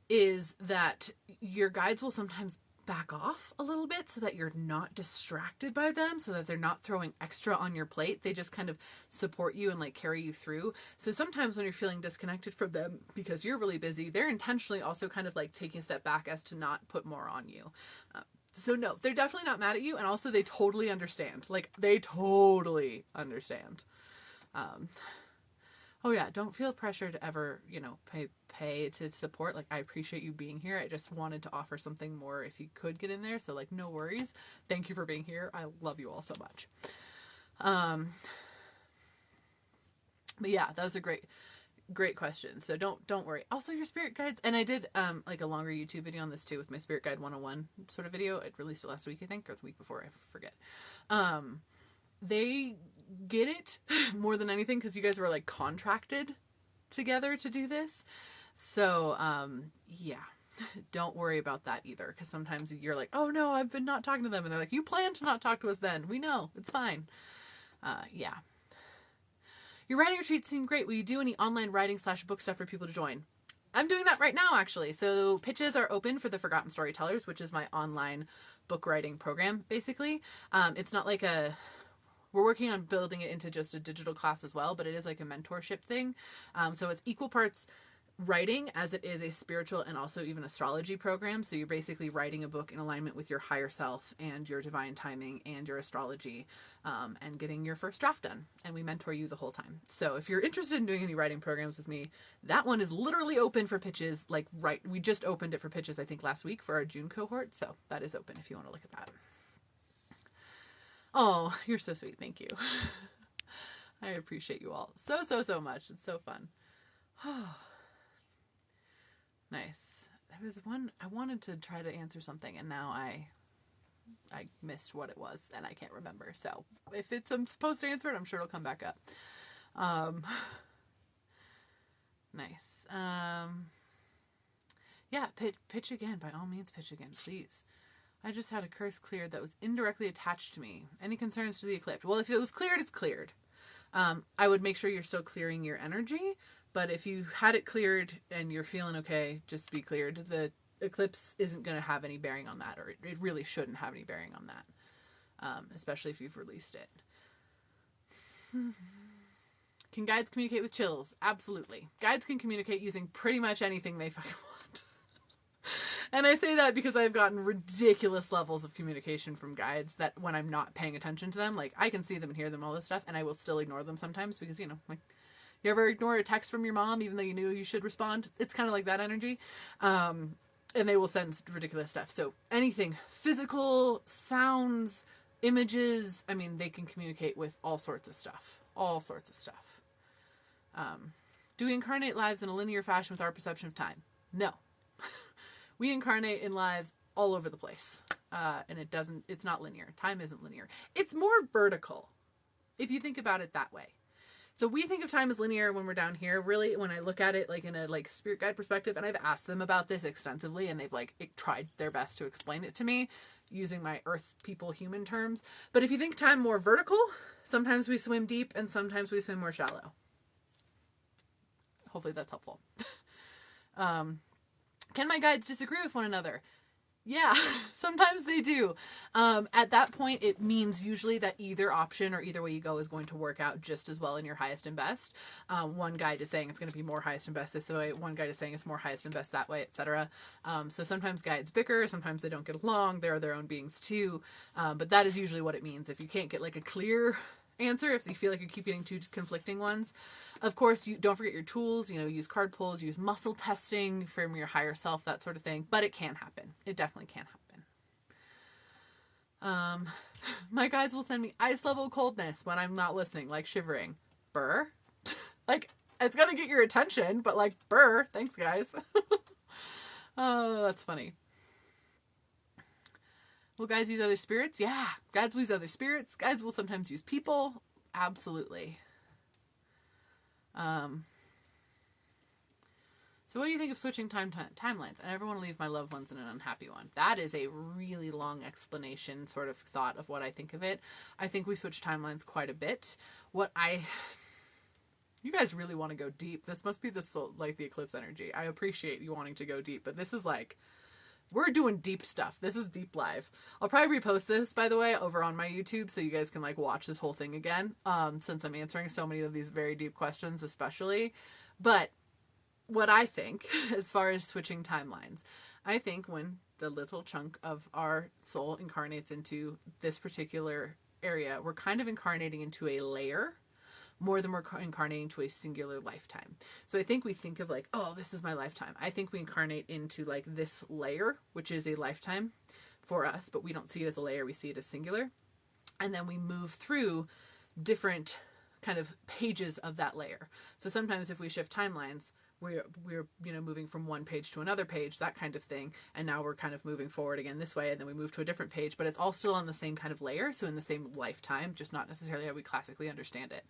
is that your guides will sometimes back off a little bit so that you're not distracted by them, so that they're not throwing extra on your plate. They just kind of support you and like carry you through. So sometimes when you're feeling disconnected from them because you're really busy, they're intentionally also kind of like taking a step back as to not put more on you. So no, they're definitely not mad at you, and also they totally understand. Like, they totally understand. Oh yeah, don't feel pressure to ever, pay to support. Like, I appreciate you being here. I just wanted to offer something more if you could get in there. So like, no worries. Thank you for being here. I love you all so much. But yeah, that was a great question. So don't worry. Also, your spirit guides, and I did like a longer YouTube video on this too with my spirit guide 101 sort of video. It released it last week, I think, or the week before, I forget. They get it more than anything because you guys were like contracted together to do this. So yeah, don't worry about that either, because sometimes you're like, oh no, I've been not talking to them, and they're like, you planned to not talk to us then. We know, it's fine. Yeah. Your writing retreats seem great. Will you do any online writing / book stuff for people to join? I'm doing that right now, actually. So pitches are open for the Forgotten Storytellers, which is my online book writing program, basically. It's not like we're working on building it into just a digital class as well, but it is like a mentorship thing. So it's equal parts writing, as it is a spiritual and also even astrology program. So you're basically writing a book in alignment with your higher self and your divine timing and your astrology, and getting your first draft done. And we mentor you the whole time. So if you're interested in doing any writing programs with me, that one is literally open for pitches. We just opened it for pitches, I think, last week for our June cohort. So that is open if you want to look at that. Oh, you're so sweet. Thank you. I appreciate you all so, so, so much. It's so fun. Nice. There was one, I wanted to try to answer something, and now I missed what it was, and I can't remember. So if I'm supposed to answer it, I'm sure it'll come back up. Nice. Yeah, pitch again. By all means, pitch again, please. I just had a curse cleared that was indirectly attached to me. Any concerns to the eclipse? Well, if it was cleared, it's cleared. I would make sure you're still clearing your energy. But if you had it cleared and you're feeling okay, just be cleared. The eclipse isn't going to have any bearing on that, or it really shouldn't have any bearing on that, especially if you've released it. Can guides communicate with chills? Absolutely. Guides can communicate using pretty much anything they fucking want. And I say that because I've gotten ridiculous levels of communication from guides that when I'm not paying attention to them, like I can see them and hear them, all this stuff, and I will still ignore them sometimes because, like, you ever ignore a text from your mom even though you knew you should respond? It's kind of like that energy. And they will send ridiculous stuff. So anything, physical, sounds, images, I mean, they can communicate with all sorts of stuff. All sorts of stuff. Do we incarnate lives in a linear fashion with our perception of time? No. We incarnate in lives all over the place. And it's not linear. Time isn't linear. It's more vertical, if you think about it that way. So we think of time as linear when we're down here. Really, when I look at it like in a spirit guide perspective, and I've asked them about this extensively, and they've tried their best to explain it to me using my earth people human terms. But if you think time more vertical, sometimes we swim deep and sometimes we swim more shallow. Hopefully that's helpful. Can my guides disagree with one another? Yeah, sometimes they do. At that point, it means usually that either option or either way you go is going to work out just as well in your highest and best. One guide is saying it's going to be more highest and best this way. One guide is saying it's more highest and best that way, etc. So sometimes guides bicker. Sometimes they don't get along. They're their own beings too. But that is usually what it means. If you can't get a clear answer, if you feel like you keep getting two conflicting ones, of course, you don't forget your tools. Use card pulls, use muscle testing from your higher self, that sort of thing. But it can happen. It definitely can happen. My guides will send me ice level coldness when I'm not listening, like shivering. Burr. It's gonna get your attention, but burr. Thanks, guys. Oh, that's funny. Will guides use other spirits? Yeah, guides will use other spirits. Guides will sometimes use people. Absolutely. So what do you think of switching timelines? I never want to leave my loved ones in an unhappy one. That is a really long explanation, sort of thought of what I think of it. I think we switch timelines quite a bit. You guys really want to go deep. This must be the eclipse energy. I appreciate you wanting to go deep, but this is we're doing deep stuff. This is deep live. I'll probably repost this, by the way, over on my YouTube so you guys can watch this whole thing again, since I'm answering so many of these very deep questions especially. But what I think, as far as switching timelines, I think when the little chunk of our soul incarnates into this particular area, we're kind of incarnating into a layer more than we're incarnating to a singular lifetime. So I think we think of oh, this is my lifetime. I think we incarnate into this layer, which is a lifetime for us, but we don't see it as a layer, we see it as singular. And then we move through different kind of pages of that layer. So sometimes if we shift timelines, we're moving from one page to another page, that kind of thing, and now we're kind of moving forward again this way, and then we move to a different page, but it's all still on the same kind of layer, so in the same lifetime, just not necessarily how we classically understand it.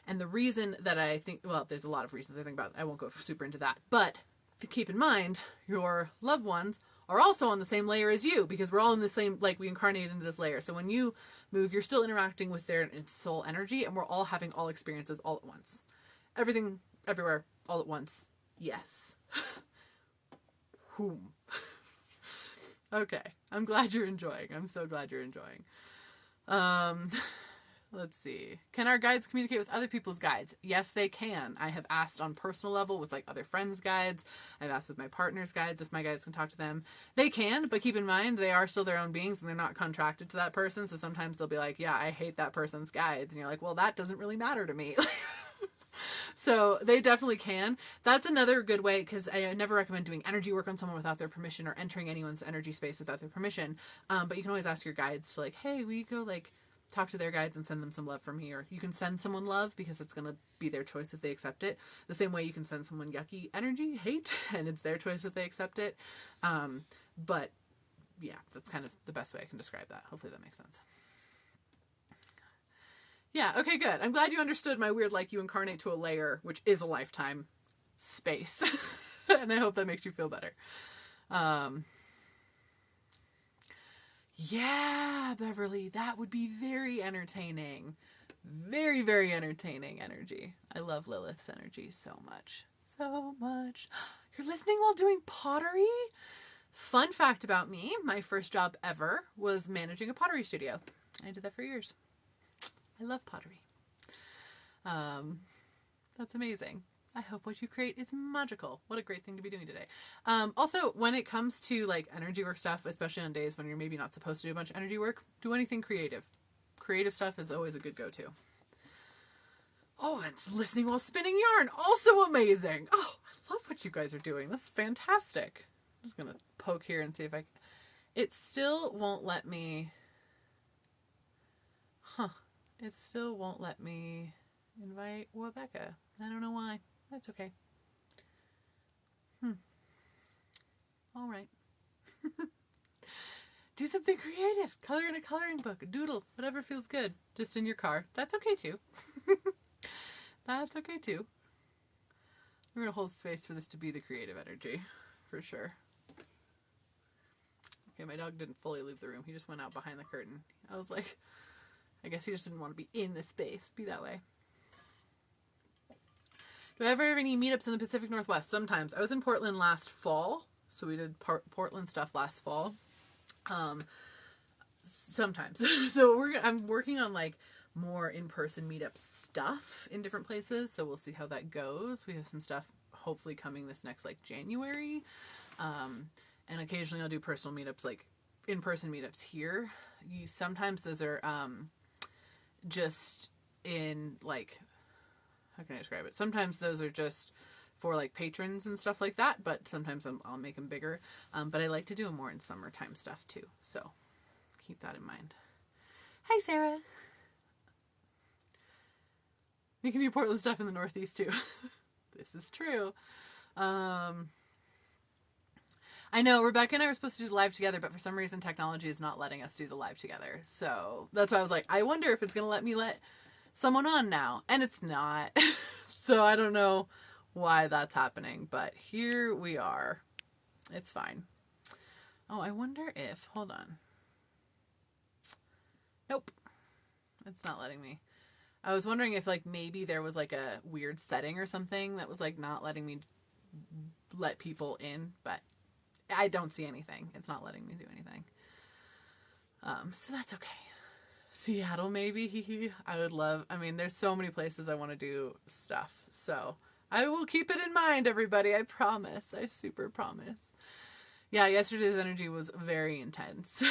And the reason that I think, well, there's a lot of reasons I think about it. I won't go super into that, but to keep in mind, your loved ones are also on the same layer as you, because we're all in the same, we incarnate into this layer. So when you move, you're still interacting with their soul energy, and we're all having all experiences all at once. Everything, everywhere, all at once. Yes. Whom. Okay. I'm glad you're enjoying. I'm so glad you're enjoying. Let's see. Can our guides communicate with other people's guides? Yes, they can. I have asked on personal level with like other friends' guides. I've asked with my partner's guides if my guides can talk to them. They can, but keep in mind they are still their own beings and they're not contracted to that person. So sometimes they'll be like, yeah, I hate that person's guides. And you're like, well, that doesn't really matter to me. So they definitely can. That's another good way, because I never recommend doing energy work on someone without their permission or entering anyone's energy space without their permission. But you can always ask your guides to like, hey, will you go like talk to their guides and send them some love from me? Or you can send someone love because it's going to be their choice if they accept it. The same way you can send someone yucky energy, hate, and it's their choice if they accept it. But yeah, that's kind of the best way I can describe that. Hopefully that makes sense. Yeah, okay, good. I'm glad you understood my weird, like, you incarnate to a layer, which is a lifetime space. And I hope that makes you feel better. Yeah, Beverly, that would be very entertaining. Very, very entertaining energy. I love Lilith's energy so much. So much. You're listening while doing pottery? Fun fact about me, my first job ever was managing a pottery studio. I did that for years. I love pottery. That's amazing. I hope what you create is magical. What a great thing to be doing today. Also, when it comes to like energy work stuff, especially on days when you're maybe not supposed to do a bunch of energy work, do anything creative. Creative stuff is always a good go-to. Oh, and listening while spinning yarn. Also amazing. Oh, I love what you guys are doing. That's fantastic. I'm just going to poke here and see if I... It still won't let me... It still won't let me invite Rebecca. I don't know why. That's okay. All right. Do something creative. Color in a coloring book. Doodle. Whatever feels good. Just in your car. That's okay too. That's okay too. We're going to hold space for this to be the creative energy. For sure. Okay, my dog didn't fully leave the room. He just went out behind the curtain. I was like... I guess he just didn't want to be in the space. Be that way. Do I ever have any meetups in the Pacific Northwest? Sometimes. I was in Portland last fall. So we did Portland stuff last fall. Sometimes. So I'm working on like more in-person meetup stuff in different places. So we'll see how that goes. We have some stuff hopefully coming this next like January. And occasionally I'll do personal meetups, like in-person meetups here. Sometimes those are... just in like, how can I describe it? Sometimes those are just for like patrons and stuff like that, but sometimes I'll make them bigger. But I like to do them more in summertime stuff too. So keep that in mind. Hi, Sarah. You can do Portland stuff in the Northeast too. This is true. I know Rebecca and I were supposed to do the live together, but for some reason technology is not letting us do the live together. So that's why I was like, I wonder if it's going to let me let someone on now. And it's not. So I don't know why that's happening, but here we are. It's fine. Oh, I wonder if, hold on. Nope. It's not letting me. I was wondering if like maybe there was like a weird setting or something that was like not letting me let people in, but I don't see anything. It's not letting me do anything. So that's okay. Seattle, maybe. I would love, there's so many places I want to do stuff. So I will keep it in mind, everybody. I promise. I super promise. Yeah, yesterday's energy was very intense.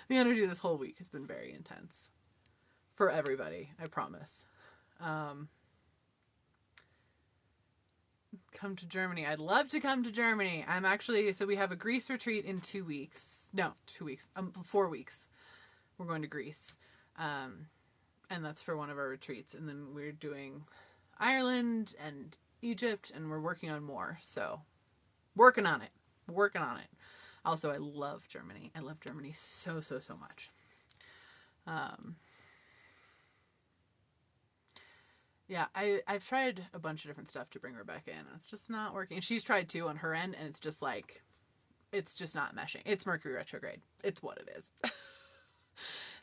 The energy this whole week has been very intense. For everybody, I promise. Come to Germany. I'd love to come to Germany. So we have a Greece retreat in 2 weeks. No, 2 weeks. 4 weeks. We're going to Greece. And that's for one of our retreats. And then we're doing Ireland and Egypt, and we're working on more. So, working on it. Also, I love Germany. I love Germany so, so, so much. Yeah, I've tried a bunch of different stuff to bring Rebecca in, and it's just not working. And she's tried too on her end, and it's just like, it's just not meshing. It's Mercury retrograde. It's what it is.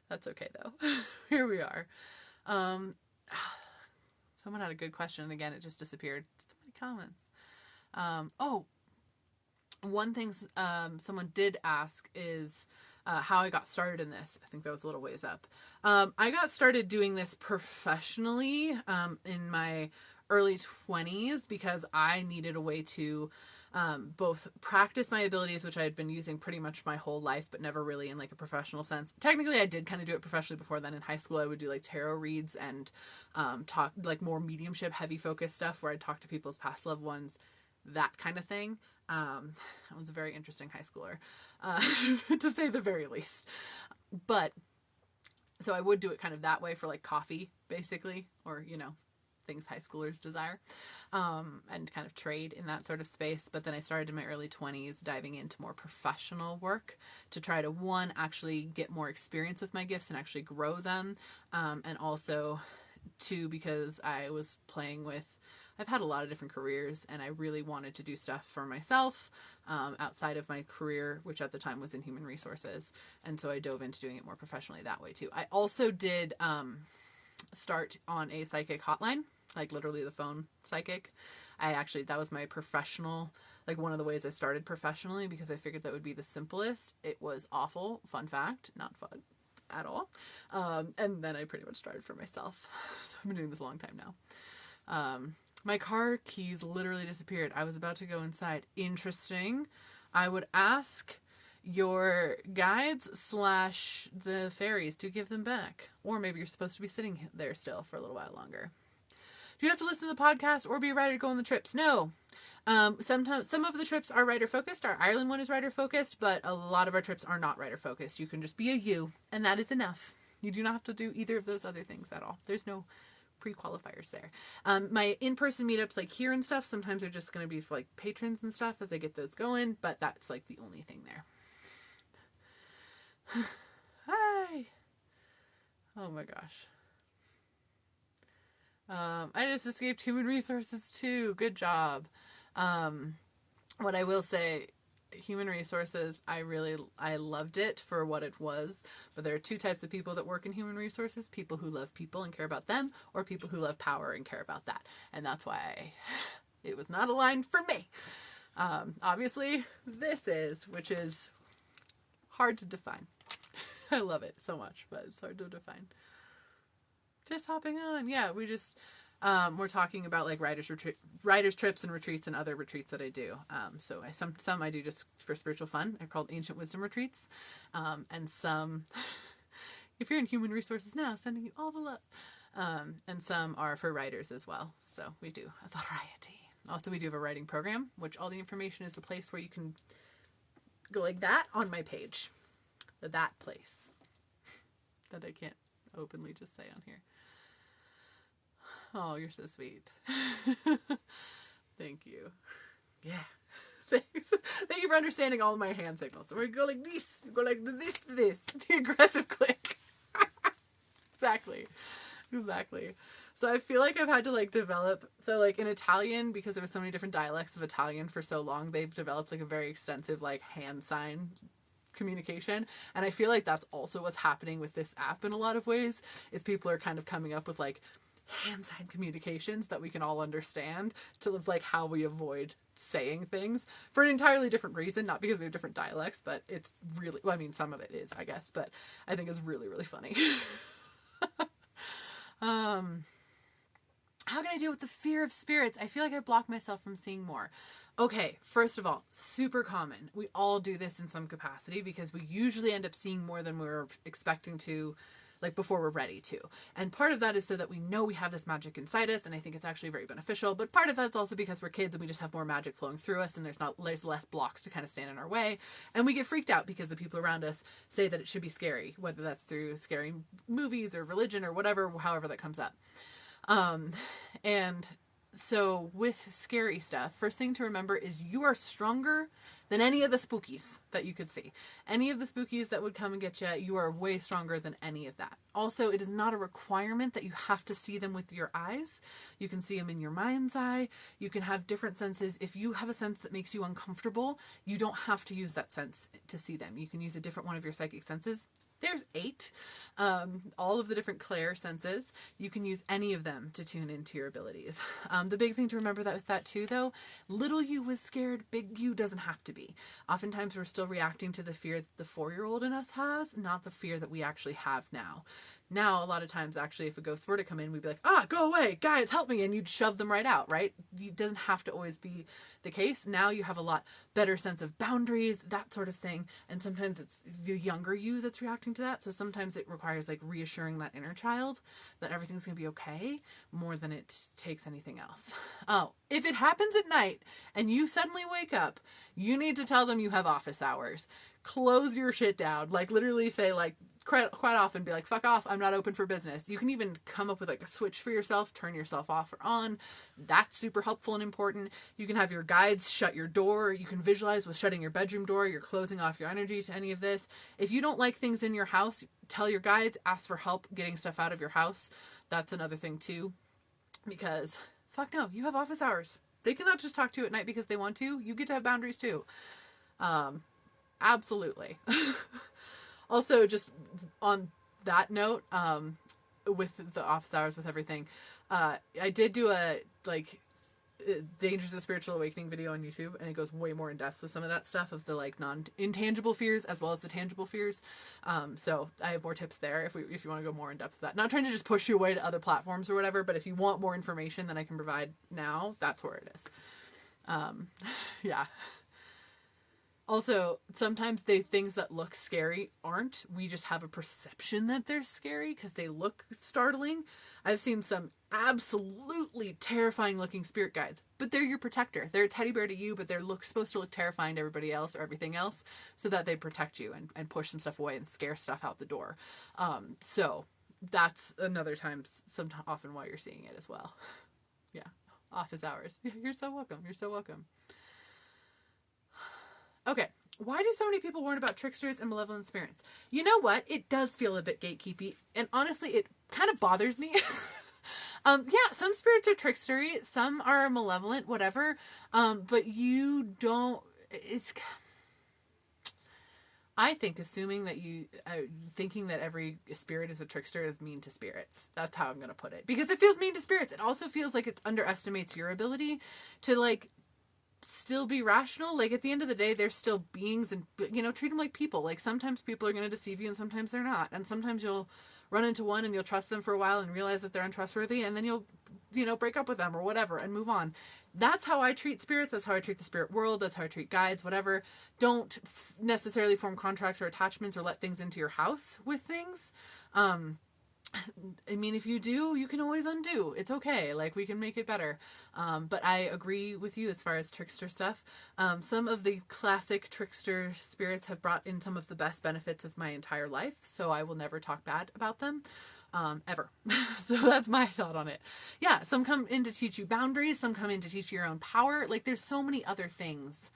That's okay, though. Here we are. Someone had a good question, and again, it just disappeared. So many comments. One thing someone did ask is, how I got started in this. I think that was a little ways up. I got started doing this professionally in my early 20s because I needed a way to both practice my abilities, which I had been using pretty much my whole life, but never really in like a professional sense. Technically, I did kind of do it professionally before then. In high school, I would do like tarot reads and talk like more mediumship, heavy focus stuff where I'd talk to people's past loved ones, that kind of thing. I was a very interesting high schooler, to say the very least. But so I would do it kind of that way for like coffee, basically, or, you know, things high schoolers desire, and kind of trade in that sort of space. But then I started in my early 20s diving into more professional work to try to, one, actually get more experience with my gifts and actually grow them, and also, two, because I was playing with, I've had a lot of different careers and I really wanted to do stuff for myself outside of my career, which at the time was in human resources. And so I dove into doing it more professionally that way too. I also did start on a psychic hotline, like literally the phone psychic. That was my professional, like one of the ways I started professionally because I figured that would be the simplest. It was awful. Fun fact, not fun at all. And then I pretty much started for myself. So I've been doing this a long time now. My car keys literally disappeared. I was about to go inside. Interesting. I would ask your guides / the fairies to give them back. Or maybe you're supposed to be sitting there still for a little while longer. Do you have to listen to the podcast or be a writer to go on the trips? No. Sometimes some of the trips are writer focused. Our Ireland one is writer focused, but a lot of our trips are not writer focused. You can just be a you, and that is enough. You do not have to do either of those other things at all. There's no pre-qualifiers there. My in-person meetups like here and stuff sometimes are just going to be for like patrons and stuff as I get those going, but that's like the only thing there. Hi. Oh my gosh. I just escaped human resources too. Good job. What I will say, human resources, I loved it for what it was, but there are two types of people that work in human resources: people who love people and care about them, or people who love power and care about that. And that's why it was not aligned for me. Obviously this is, which is hard to define. I love it so much, but it's hard to define. Just hopping on. Yeah, we just, we're talking about like writers trips and retreats and other retreats that I do. So some I do just for spiritual fun. They're called Ancient Wisdom Retreats. And some, if you're in human resources now, sending you all the love. And some are for writers as well. So we do a variety. Also, we do have a writing program, which all the information is the place where you can go like that on my page. That place. That I can't openly just say on here. Oh, you're so sweet. Thank you. Yeah. Thanks. Thank you for understanding all of my hand signals. So we go like this. You go like this to this. The aggressive click. Exactly. So I feel like I've had to like develop, so like in Italian, because there were so many different dialects of Italian for so long, they've developed like a very extensive like hand sign communication. And I feel like that's also what's happening with this app in a lot of ways, is people are kind of coming up with like hand sign communications that we can all understand to live like how we avoid saying things for an entirely different reason, not because we have different dialects, but it's really, well, I mean, some of it is, I guess, but I think it's really, really funny. How can I deal with the fear of spirits? I feel like I block myself from seeing more. Okay, first of all, super common. We all do this in some capacity because we usually end up seeing more than we're expecting to, like before we're ready to. And part of that is so that we know we have this magic inside us, and I think it's actually very beneficial. But part of that's also because we're kids and we just have more magic flowing through us, and there's less blocks to kind of stand in our way. And we get freaked out because the people around us say that it should be scary, whether that's through scary movies or religion or whatever, however that comes up. And so with scary stuff, first thing to remember is you are stronger than any of the spookies that you could see. Any of the spookies that would come and get you, you are way stronger than any of that. Also, it is not a requirement that you have to see them with your eyes. You can see them in your mind's eye. You can have different senses. If you have a sense that makes you uncomfortable, you don't have to use that sense to see them. You can use a different one of your psychic senses. There's 8. All of the different clair senses. You can use any of them to tune into your abilities. The big thing to remember that with that too, though, little you was scared, big you doesn't have to be. Oftentimes we're still reacting to the fear that the 4-year-old in us has, not the fear that we actually have now. Now, a lot of times, actually, if a ghost were to come in, we'd be like, go away, guys, help me, and you'd shove them right out, right? It doesn't have to always be the case. Now you have a lot better sense of boundaries, that sort of thing, and sometimes it's the younger you that's reacting to that, so sometimes it requires, like, reassuring that inner child that everything's going to be okay, more than it takes anything else. Oh, if it happens at night, and you suddenly wake up, you need to tell them you have office hours. Close your shit down. Like, literally say, like, quite often be like, fuck off, I'm not open for business. You can even come up with like a switch for yourself, turn yourself off or on. That's super helpful and important. You can have your guides shut your door. You can visualize with shutting your bedroom door. You're closing off your energy to any of this. If you don't like things in your house, tell your guides, ask for help getting stuff out of your house. That's another thing too, because fuck no, you have office hours. They cannot just talk to you at night because they want to. You get to have boundaries too. Absolutely. Also, just on that note, with the office hours, with everything, I did do a, like, Dangers of Spiritual Awakening video on YouTube, and it goes way more in depth with some of that stuff of the, like, intangible fears as well as the tangible fears. So I have more tips there if you want to go more in depth with that. Not trying to just push you away to other platforms or whatever, but if you want more information than I can provide now, that's where it is. Yeah. Also, sometimes things that look scary aren't. We just have a perception that they're scary because they look startling. I've seen some absolutely terrifying looking spirit guides, but they're your protector. They're a teddy bear to you, but they're supposed to look terrifying to everybody else or everything else so that they protect you and push some stuff away and scare stuff out the door. So that's another time, often why you're seeing it as well. Yeah. Office hours. You're so welcome. You're so welcome. Okay, why do so many people warn about tricksters and malevolent spirits? You know what? It does feel a bit gatekeepy, and honestly, it kind of bothers me. Yeah, some spirits are trickstery, some are malevolent, whatever, but you don't, I think assuming that thinking that every spirit is a trickster is mean to spirits. That's how I'm going to put it. Because it feels mean to spirits. It also feels like it underestimates your ability to, like, still be rational. Like, at the end of the day, they're still beings, and, you know, treat them like people. Like, sometimes people are going to deceive you and sometimes they're not, and sometimes you'll run into one and you'll trust them for a while and realize that they're untrustworthy, and then you'll, you know, break up with them or whatever and move on. That's how I treat spirits. That's how I treat the spirit world. That's how I treat guides, whatever. Don't necessarily form contracts or attachments or let things into your house with things. I mean, if you do, you can always undo. It's okay. Like, we can make it better. But I agree with you as far as trickster stuff. Some of the classic trickster spirits have brought in some of the best benefits of my entire life, so I will never talk bad about them. Ever. So that's my thought on it. Yeah, some come in to teach you boundaries. Some come in to teach you your own power. Like, there's so many other things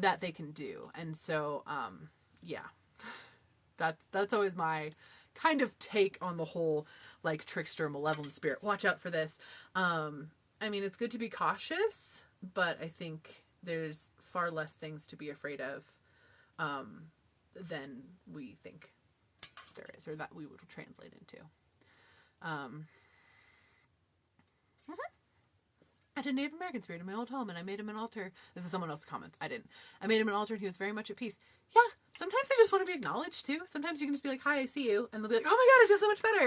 that they can do. And so, yeah. That's always my kind of take on the whole, like, trickster malevolent spirit. Watch out for this. I mean, it's good to be cautious, but I think there's far less things to be afraid of than we think there is, or that we would translate into. I had a Native American spirit in my old home, and I made him an altar. This is someone else's comments. I didn't. I made him an altar, and he was very much at peace. Yeah, sometimes I just want to be acknowledged, too. Sometimes you can just be like, hi, I see you. And they'll be like, oh my god, I feel so much better.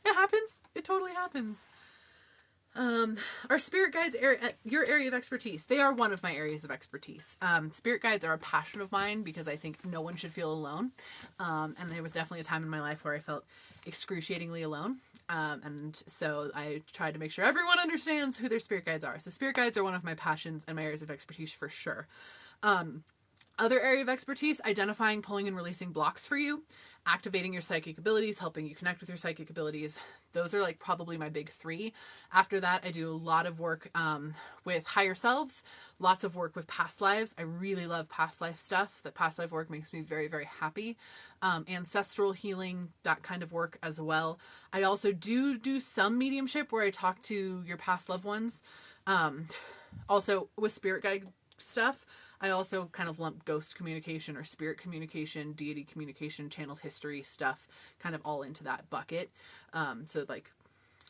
It happens. It totally happens. Our spirit guides, your area of expertise. They are one of my areas of expertise. Spirit guides are a passion of mine because I think no one should feel alone. And there was definitely a time in my life where I felt excruciatingly alone. And so I tried to make sure everyone understands who their spirit guides are. So spirit guides are one of my passions and my areas of expertise for sure. Other area of expertise, identifying, pulling, and releasing blocks for you, activating your psychic abilities, helping you connect with your psychic abilities. Those are, like, probably my big 3. After that, I do a lot of work with higher selves, lots of work with past lives. I really love past life stuff. That past life work makes me very, very happy. Ancestral healing, that kind of work as well. I also do some mediumship where I talk to your past loved ones. Also, with spirit stuff, I also kind of lump ghost communication or spirit communication, deity communication, channeled history stuff kind of all into that bucket. So like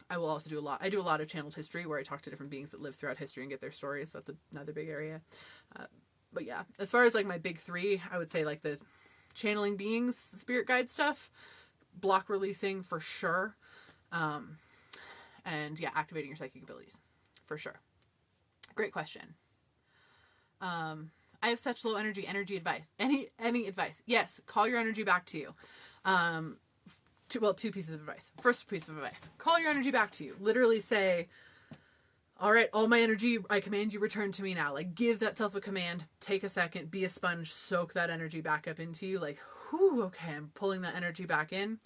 I will also do I do a lot of channeled history where I talk to different beings that live throughout history and get their stories. That's another big area. But yeah, as far as like my big three, I would say like the channeling beings, spirit guide stuff, block releasing for sure. And yeah, activating your psychic abilities for sure. Great question. I have such low energy advice. Any advice? Yes. Call your energy back to you. Two pieces of advice. First piece of advice, call your energy back to you. Literally say, all right, all my energy, I command you return to me now. Like give that self a command, take a second, be a sponge, soak that energy back up into you. Like, whew, okay, I'm pulling that energy back in.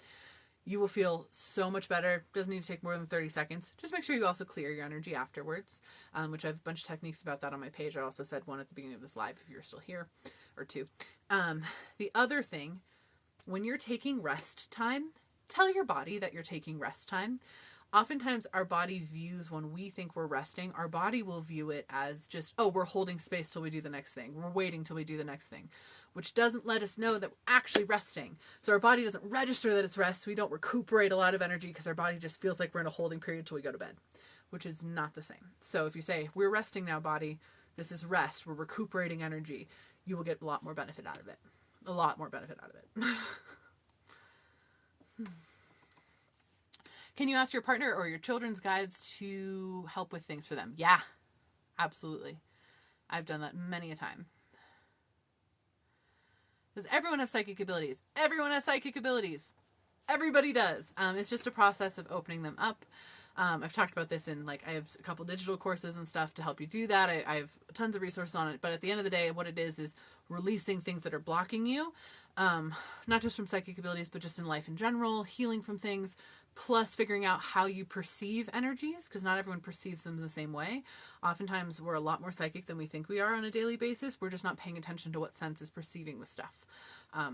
You will feel so much better. Doesn't need to take more than 30 seconds. Just make sure you also clear your energy afterwards, which I have a bunch of techniques about that on my page. I also said one at the beginning of this live if you're still here, or two. The other thing, when you're taking rest time, tell your body that you're taking rest time. Oftentimes our body views when we think we're resting, our body will view it as just, oh, we're holding space till we do the next thing. We're waiting till we do the next thing, which doesn't let us know that we're actually resting. So our body doesn't register that it's rest. We don't recuperate a lot of energy because our body just feels like we're in a holding period till we go to bed, which is not the same. So if you say, we're resting now, body, this is rest, we're recuperating energy, you will get a lot more benefit out of it. A lot more benefit out of it. Can you ask your partner or your children's guides to help with things for them? Yeah, absolutely. I've done that many a time. Does everyone have psychic abilities? Everyone has psychic abilities. Everybody does. It's just a process of opening them up. I've talked about this in, like, I have a couple digital courses and stuff to help you do that. I have tons of resources on it. But at the end of the day, what it is releasing things that are blocking you. Not just from psychic abilities, but just in life in general, healing from things, plus figuring out how you perceive energies, because not everyone perceives them the same way. Oftentimes, we're a lot more psychic than we think we are on a daily basis. We're just not paying attention to what sense is perceiving the stuff.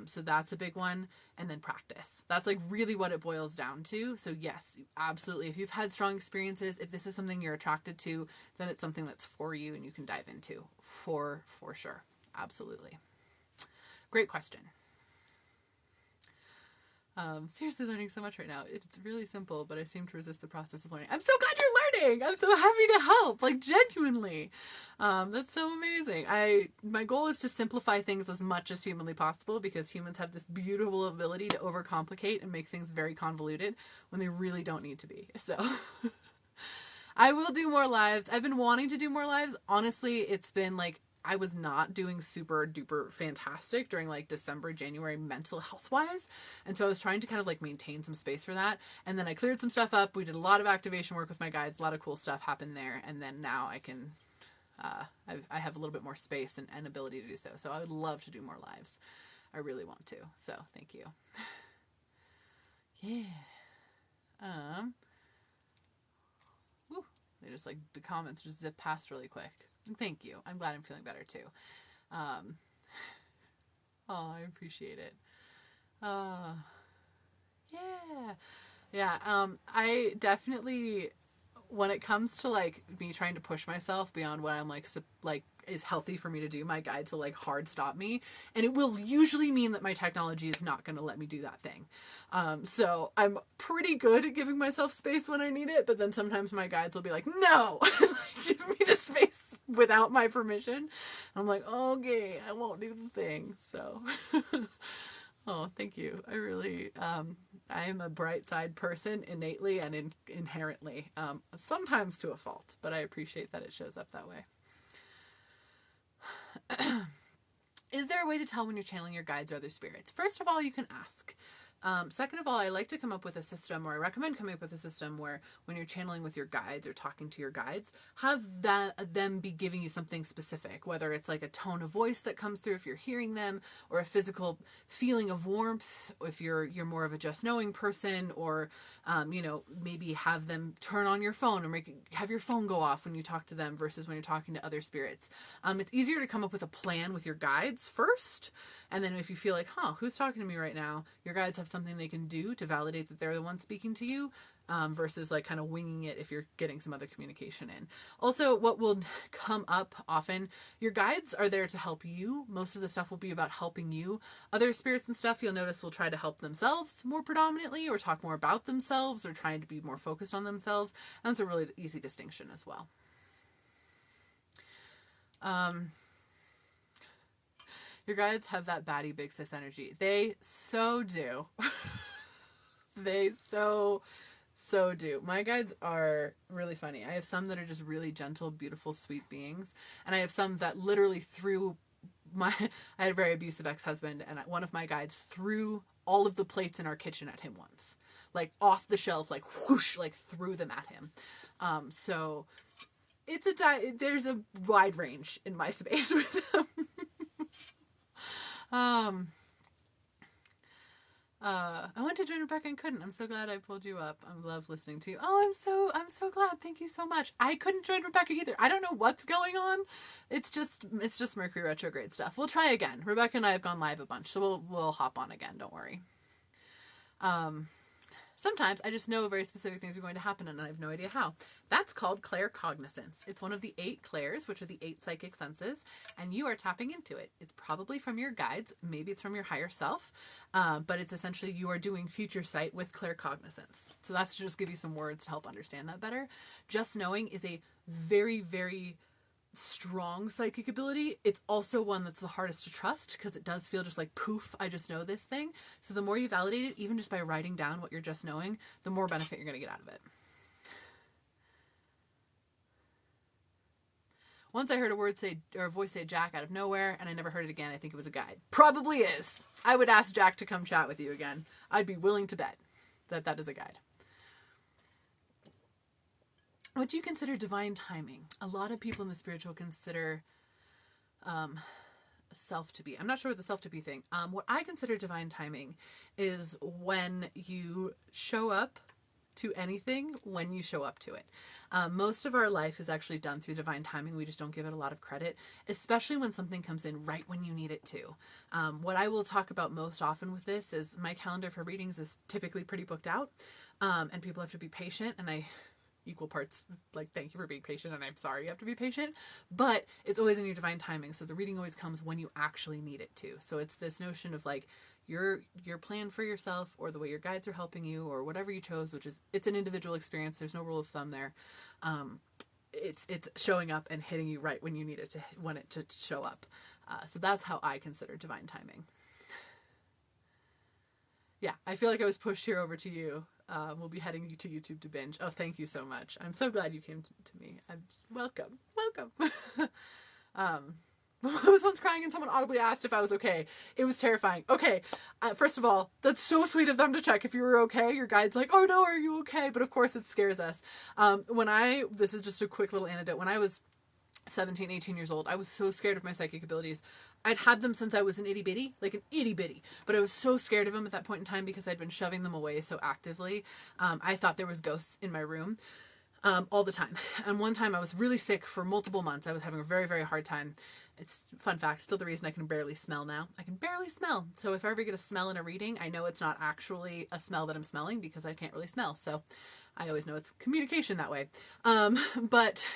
So that's a big one. And then practice. That's like really what it boils down to. So yes, absolutely. If you've had strong experiences, if this is something you're attracted to, then it's something that's for you and you can dive into for sure. Absolutely. Great question. Seriously learning so much right now. It's really simple, but I seem to resist the process of learning. I'm so glad you're learning. I'm so happy to help, like genuinely. That's so amazing. My goal is to simplify things as much as humanly possible because humans have this beautiful ability to overcomplicate and make things very convoluted when they really don't need to be. So I will do more lives. I've been wanting to do more lives. Honestly, it's been like I was not doing super duper fantastic during like December, January mental health wise. And so I was trying to kind of like maintain some space for that. And then I cleared some stuff up. We did a lot of activation work with my guides. A lot of cool stuff happened there. And then now I can, I have a little bit more space and ability to do so. So I would love to do more lives. I really want to. So thank you. Yeah. They just like the comments just zip past really quick. Thank you. I'm glad I'm feeling better too. I appreciate it. Yeah. I definitely, when it comes to like me trying to push myself beyond what I'm like is healthy for me to do, my guides will like hard stop me, and it will usually mean that my technology is not going to let me do that thing. So I'm pretty good at giving myself space when I need it, but then sometimes my guides will be like, no, give me the space without my permission. I'm like, okay, I won't do the thing. So, oh, thank you. I really, I am a bright side person innately and inherently, sometimes to a fault, but I appreciate that it shows up that way. Is there a way to tell when you're channeling your guides or other spirits? First of all, you can ask. Second of all, I like to come up with a system, or I recommend coming up with a system where when you're channeling with your guides or talking to your guides, have them be giving you something specific, whether it's like a tone of voice that comes through if you're hearing them, or a physical feeling of warmth if you're more of a just knowing person, or maybe have them turn on your phone or have your phone go off when you talk to them versus when you're talking to other spirits. It's easier to come up with a plan with your guides first, and then if you feel like, who's talking to me right now, your guides have something they can do to validate that they're the ones speaking to you, versus like kind of winging it if you're getting some other communication in. Also, what will come up often, your guides are there to help you. Most of the stuff will be about helping you. Other spirits and stuff, you'll notice, will try to help themselves more predominantly, or talk more about themselves, or trying to be more focused on themselves. And that's a really easy distinction as well. Your guides have that baddie big sis energy. They so do. They so do. My guides are really funny. I have some that are just really gentle, beautiful, sweet beings. And I have some that literally I had a very abusive ex-husband, and one of my guides threw all of the plates in our kitchen at him once. Like off the shelf, like whoosh, like threw them at him. So it's there's a wide range in my space with them. I went to join Rebecca and couldn't. I'm so glad I pulled you up. I love listening to you. Oh, I'm so glad. Thank you so much. I couldn't join Rebecca either. I don't know what's going on. It's just Mercury retrograde stuff. We'll try again. Rebecca and I have gone live a bunch, so we'll hop on again. Don't worry. Sometimes I just know very specific things are going to happen and I have no idea how. That's called claircognizance. It's one of the 8 clairs, which are the 8 psychic senses, and you are tapping into it. It's probably from your guides. Maybe it's from your higher self, but it's essentially you are doing future sight with claircognizance. So that's to just give you some words to help understand that better. Just knowing is a very, very strong psychic ability. It's also one that's the hardest to trust because it does feel just like poof, I just know this thing. So the more you validate it, even just by writing down what you're just knowing, the more benefit you're going to get out of it. Once I heard a voice say Jack out of nowhere, and I never heard it again. I think it was a guide. Probably is. I would ask Jack to come chat with you again. I'd be willing to bet that is a guide. What do you consider divine timing? A lot of people in the spiritual consider self to be. I'm not sure what the self to be thing. What I consider divine timing is when you show up to anything when you show up to it. Most of our life is actually done through divine timing. We just don't give it a lot of credit, especially when something comes in right when you need it to. What I will talk about most often with this is my calendar for readings is typically pretty booked out, and people have to be patient, and I equal parts like thank you for being patient and I'm sorry you have to be patient, but it's always in your divine timing. So the reading always comes when you actually need it to. So it's this notion of like your plan for yourself, or the way your guides are helping you, or whatever you chose, which is, it's an individual experience. There's no rule of thumb there. It's showing up and hitting you right when you need it to, want it to show up. So that's how I consider divine timing. Yeah, I feel like I was pushed here over to you. We'll be heading to YouTube to binge. Oh, thank you so much. I'm so glad you came to me. Welcome. I was once crying and someone audibly asked if I was okay. It was terrifying. Okay, first of all, that's so sweet of them to check if you were okay. Your guide's like, oh no, are you okay? But of course it scares us. This is just a quick little anecdote. When I was 17, 18 years old, I was so scared of my psychic abilities. I'd had them since I was an itty bitty, but I was so scared of them at that point in time because I'd been shoving them away so actively. I thought there was ghosts in my room all the time. And one time I was really sick for multiple months. I was having a very, very hard time. It's fun fact, still the reason I can barely smell now. I can barely smell. So if I ever get a smell in a reading, I know it's not actually a smell that I'm smelling because I can't really smell. So I always know it's communication that way. But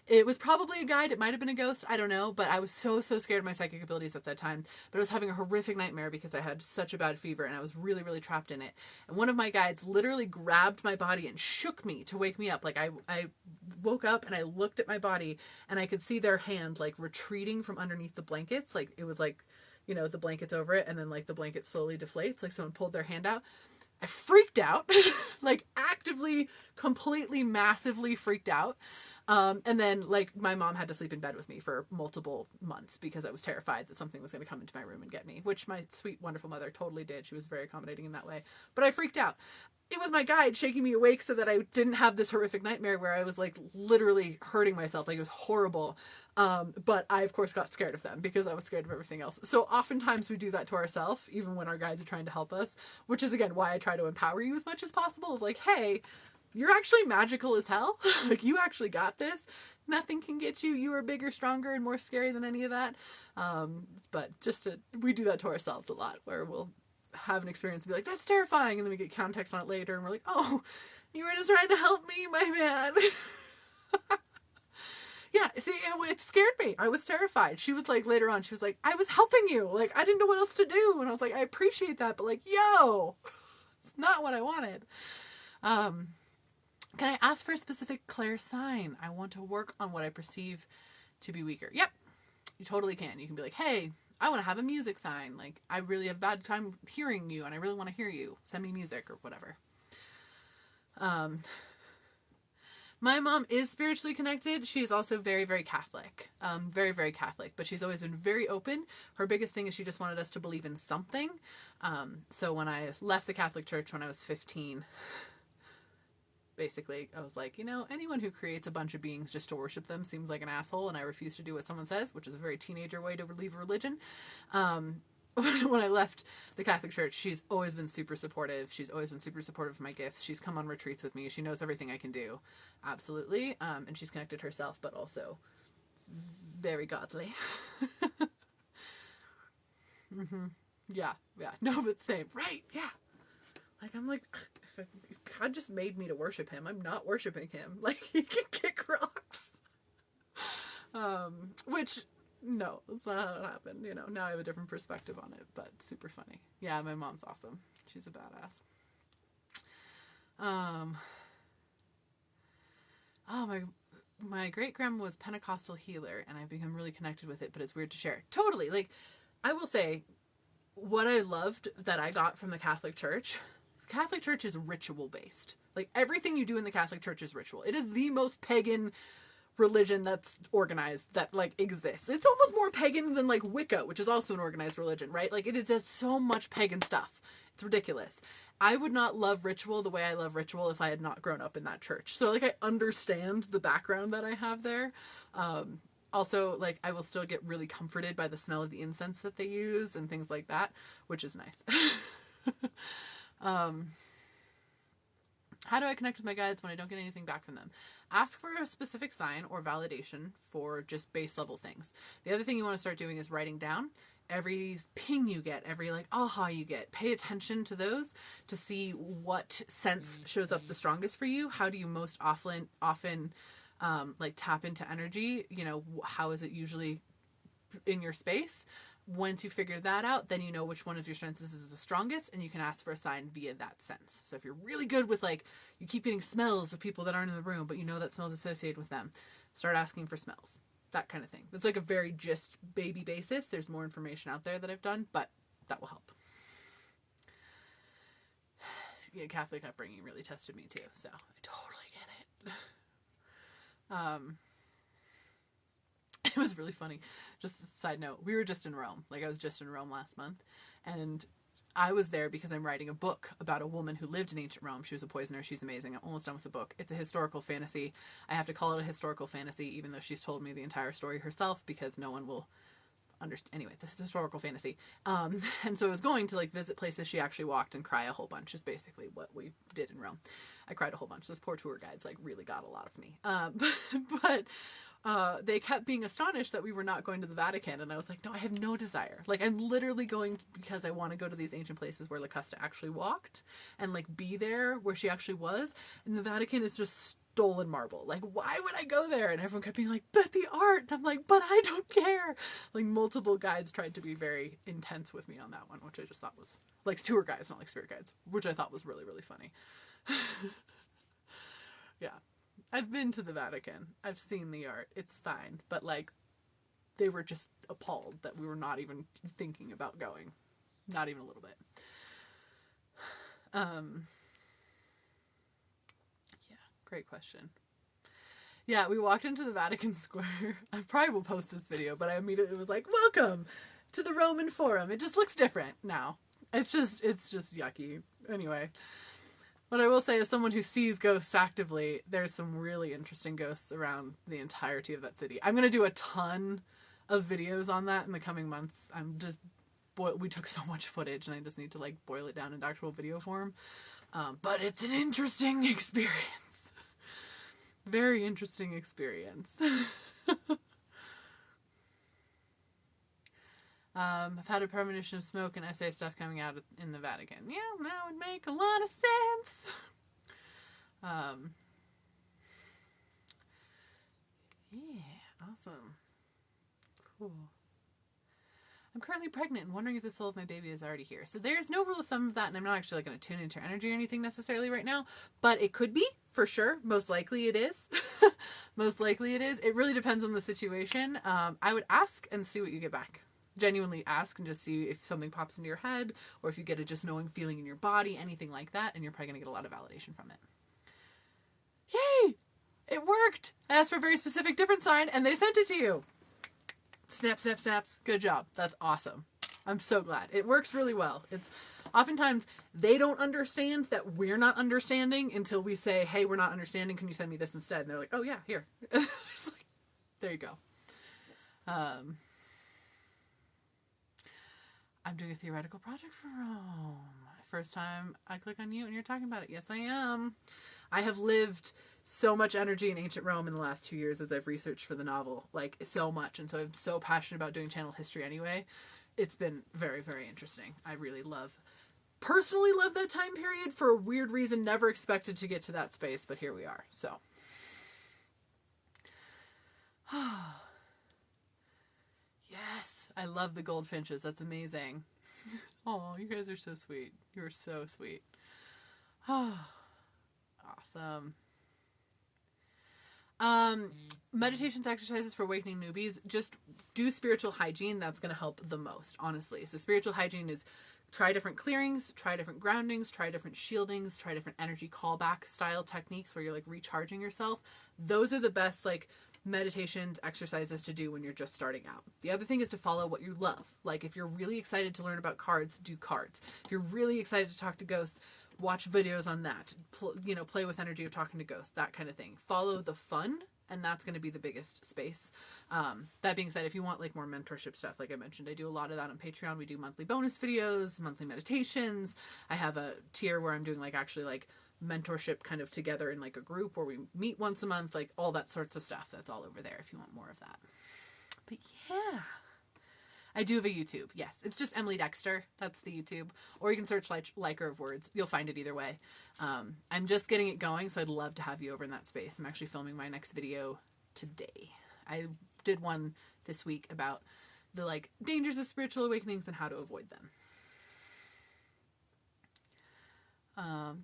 it was probably a guide. It might have been a ghost. I don't know. But I was so scared of my psychic abilities at that time. But I was having a horrific nightmare because I had such a bad fever and I was really, really trapped in it. And one of my guides literally grabbed my body and shook me to wake me up. Like I woke up and I looked at my body and I could see their hand like retreating from underneath the blankets. Like it was like, you know, the blanket's over it and then like the blanket slowly deflates. Like someone pulled their hand out. I freaked out, like actively, completely, massively freaked out. And then like my mom had to sleep in bed with me for multiple months because I was terrified that something was going to come into my room and get me, which my sweet, wonderful mother totally did. She was very accommodating in that way, but I freaked out. It was my guide shaking me awake so that I didn't have this horrific nightmare where I was like literally hurting myself. Like it was horrible. But I of course got scared of them because I was scared of everything else. So oftentimes we do that to ourselves, even when our guides are trying to help us, which is again why I try to empower you as much as possible of like, hey, you're actually magical as hell. Like you actually got this. Nothing can get you. You are bigger, stronger, and more scary than any of that. But we do that to ourselves a lot where we'll have an experience and be like, that's terrifying, and then we get context on it later and we're like, oh, you were just trying to help me, my man. Yeah, see, it scared me. I was terrified. She was like, later on, she was like, I was helping you. Like, I didn't know what else to do. And I was like, I appreciate that, but like, yo, it's not what I wanted. Can I ask for a specific Claire sign? I want to work on what I perceive to be weaker. Yep, you totally can. You can be like, hey, I want to have a music sign. Like, I really have a bad time hearing you, and I really want to hear you. Send me music or whatever. My mom is spiritually connected. She's also very, very Catholic. Very, very Catholic. But she's always been very open. Her biggest thing is she just wanted us to believe in something. So when I left the Catholic Church when I was 15, basically, I was like, anyone who creates a bunch of beings just to worship them seems like an asshole, and I refuse to do what someone says, which is a very teenager way to leave religion. When I left the Catholic Church, she's always been super supportive. She's always been super supportive of my gifts. She's come on retreats with me. She knows everything I can do. Absolutely. And she's connected herself, but also very godly. Mm-hmm. Yeah. No, but same. Right. Yeah. Like, I'm like, if God just made me to worship him, I'm not worshiping him. Like, he can kick rocks. Which... No, that's not how it happened. Now I have a different perspective on it, but super funny. Yeah, my mom's awesome. She's a badass. My great-grandma was Pentecostal healer, and I've become really connected with it, but it's weird to share. Totally. Like, I will say, what I loved that I got from the Catholic Church is ritual-based. Like, everything you do in the Catholic Church is ritual. It is the most pagan religion that's organized that like exists. It's almost more pagan than like Wicca, which is also an organized religion, right? Like, it does so much pagan stuff. It's ridiculous. I would not love ritual the way I love ritual if I had not grown up in that church. So like, I understand the background that I have there. Also, like, I will still get really comforted by the smell of the incense that they use and things like that, which is nice. How do I connect with my guides when I don't get anything back from them? Ask for a specific sign or validation for just base level things. The other thing you want to start doing is writing down every ping you get, every like aha you get. Pay attention to those to see what sense shows up the strongest for you. How do you most often like tap into energy? How is it usually in your space? Once you figure that out, then you know which one of your strengths is the strongest, and you can ask for a sign via that sense. So if you're really good with, like, you keep getting smells of people that aren't in the room, but you know that smell's associated with them, start asking for smells. That kind of thing. It's like a very just baby basis. There's more information out there that I've done, but that will help. Yeah, Catholic upbringing really tested me too, so I totally get it. It was really funny. Just a side note, we were just in Rome. Like, I was just in Rome last month, and I was there because I'm writing a book about a woman who lived in ancient Rome. She was a poisoner. She's amazing. I'm almost done with the book. It's a historical fantasy. I have to call it a historical fantasy, even though she's told me the entire story herself, because no one will understand. Anyway, it's a historical fantasy. And so I was going to like visit places she actually walked and cry a whole bunch is basically what we did in Rome. I cried a whole bunch. Those poor tour guides like really got a lot of me. But they kept being astonished that we were not going to the Vatican. And I was like, no, I have no desire. Like, I'm literally going because I want to go to these ancient places where Locusta actually walked and like be there where she actually was. And the Vatican is just stolen marble. Like, why would I go there? And everyone kept being like, but the art. And I'm like, but I don't care. Like, multiple guides tried to be very intense with me on that one, which I just thought was like tour guides, not like spirit guides, which I thought was really, really funny. Yeah. I've been to the Vatican. I've seen the art. It's fine. But like, they were just appalled that we were not even thinking about going. Not even a little bit. Great question. Yeah, we walked into the Vatican Square. I probably will post this video, but I immediately was like, welcome to the Roman Forum. It just looks different now. It's just yucky. Anyway, what I will say as someone who sees ghosts actively, there's some really interesting ghosts around the entirety of that city. I'm going to do a ton of videos on that in the coming months. We took so much footage and I just need to like boil it down into actual video form. But it's an interesting experience. Very interesting experience. I've had a premonition of smoke and SA stuff coming out in the Vatican. Yeah, that would make a lot of sense. Yeah, awesome. Cool. I'm currently pregnant and wondering if the soul of my baby is already here. So there's no rule of thumb of that, and I'm not actually like going to tune into energy or anything necessarily right now, but it could be, for sure. Most likely it is. Most likely it is. It really depends on the situation. I would ask and see what you get back. Genuinely ask and just see if something pops into your head, or if you get a just knowing feeling in your body, anything like that, and you're probably going to get a lot of validation from it. Yay! It worked! I asked for a very specific different sign, and they sent it to you. Snap, snap, snaps. Good job. That's awesome. I'm so glad. It works really well. It's oftentimes they don't understand that we're not understanding until we say, hey, we're not understanding. Can you send me this instead? And they're like, oh yeah, here. Just like, there you go. I'm doing a theoretical project for Rome. First time I click on you and you're talking about it. Yes, I am. I have lived so much energy in ancient Rome in the last 2 years as I've researched for the novel, like so much. And so I'm so passionate about doing channel history anyway. It's been very, very interesting. I really personally love that time period for a weird reason. Never expected to get to that space, but here we are. So. Yes, I love the goldfinches. That's amazing. Oh, you guys are so sweet. You're so sweet. Awesome. Meditations, exercises for awakening newbies. Just do spiritual hygiene. That's going to help the most, honestly. So spiritual hygiene is try different clearings, try different groundings, try different shieldings, try different energy callback style techniques where you're like recharging yourself. Those are the best like meditations, exercises to do when you're just starting out. The other thing is to follow what you love. Like if you're really excited to learn about cards, do cards. If you're really excited to talk to ghosts, watch videos on that. Play with energy of talking to ghosts, that kind of thing. Follow the fun, and that's going to be the biggest space. That being said, if you want like more mentorship stuff, like I mentioned, I do a lot of that on Patreon. We do monthly bonus videos, monthly meditations. I have a tier where I'm doing like actually like mentorship kind of together in like a group where we meet once a month, like all that sorts of stuff. That's all over there if you want more of that. But yeah, I do have a YouTube. Yes, it's just Emily Dexter. That's the YouTube. Or you can search Liker of Words. You'll find it either way. I'm just getting it going, so I'd love to have you over in that space. I'm actually filming my next video today. I did one this week about the like dangers of spiritual awakenings and how to avoid them.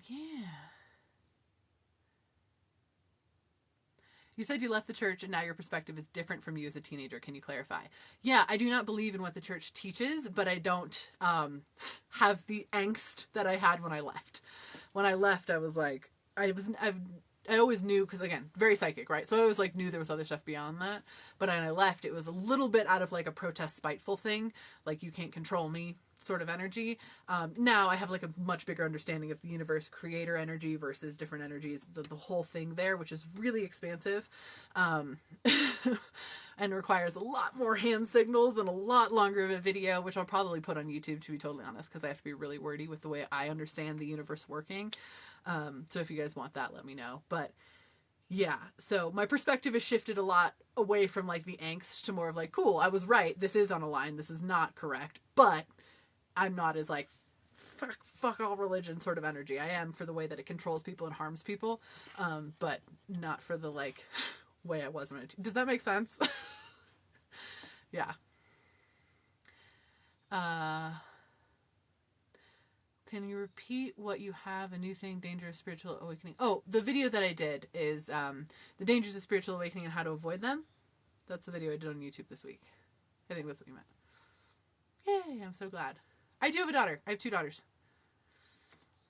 Yeah. You said you left the church and now your perspective is different from you as a teenager. Can you clarify? Yeah, I do not believe in what the church teaches, but I don't have the angst that I had when I left. When I left, I was like, I always knew, because again, very psychic, right? So I always like knew there was other stuff beyond that. But when I left, it was a little bit out of like a protest spiteful thing. Like you can't control me sort of energy. Now I have like a much bigger understanding of the universe, creator energy versus different energies, the whole thing there, which is really expansive, and requires a lot more hand signals and a lot longer of a video, which I'll probably put on YouTube, to be totally honest, because I have to be really wordy with the way I understand the universe working. So if you guys want that, let me know. But yeah, so my perspective has shifted a lot away from like the angst to more of like, cool, I was right, this is on a line, this is not correct, but I'm not as like fuck all religion sort of energy. I am for the way that it controls people and harms people, but not for the like way I was when I does that make sense? Yeah. Can you repeat what you have? A new thing, dangerous spiritual awakening. Oh, the video that I did is the dangers of spiritual awakening and how to avoid them. That's the video I did on YouTube this week. I think that's what you meant. Yay, I'm so glad. I do have a daughter. I have 2 daughters.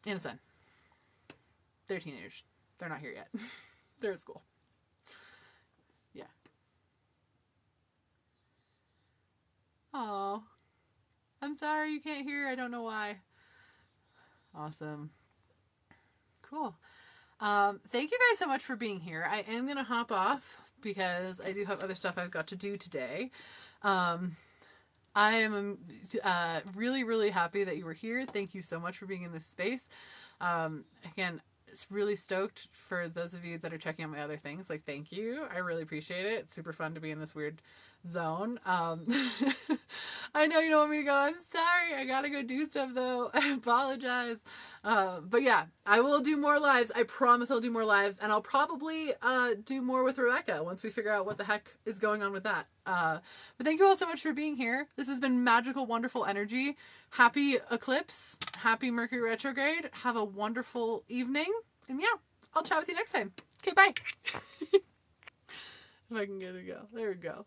And a son. They're teenagers. They're not here yet. They're at school. Yeah. Oh, I'm sorry you can't hear. I don't know why. Awesome. Cool. Thank you guys so much for being here. I am going to hop off because I do have other stuff I've got to do today. I am really, really happy that you were here. Thank you so much for being in this space. Again, it's really stoked for those of you that are checking out my other things. Like, thank you. I really appreciate it. It's super fun to be in this weird zone. I know you don't want me to go. I'm sorry. I gotta go do stuff though. I apologize. But yeah, I will do more lives. I promise I'll do more lives, and I'll probably do more with Rebecca once we figure out what the heck is going on with that. But thank you all so much for being here. This has been magical, wonderful energy. Happy eclipse. Happy Mercury retrograde. Have a wonderful evening. And yeah, I'll chat with you next time. Okay, bye. If I can get it to go. There we go.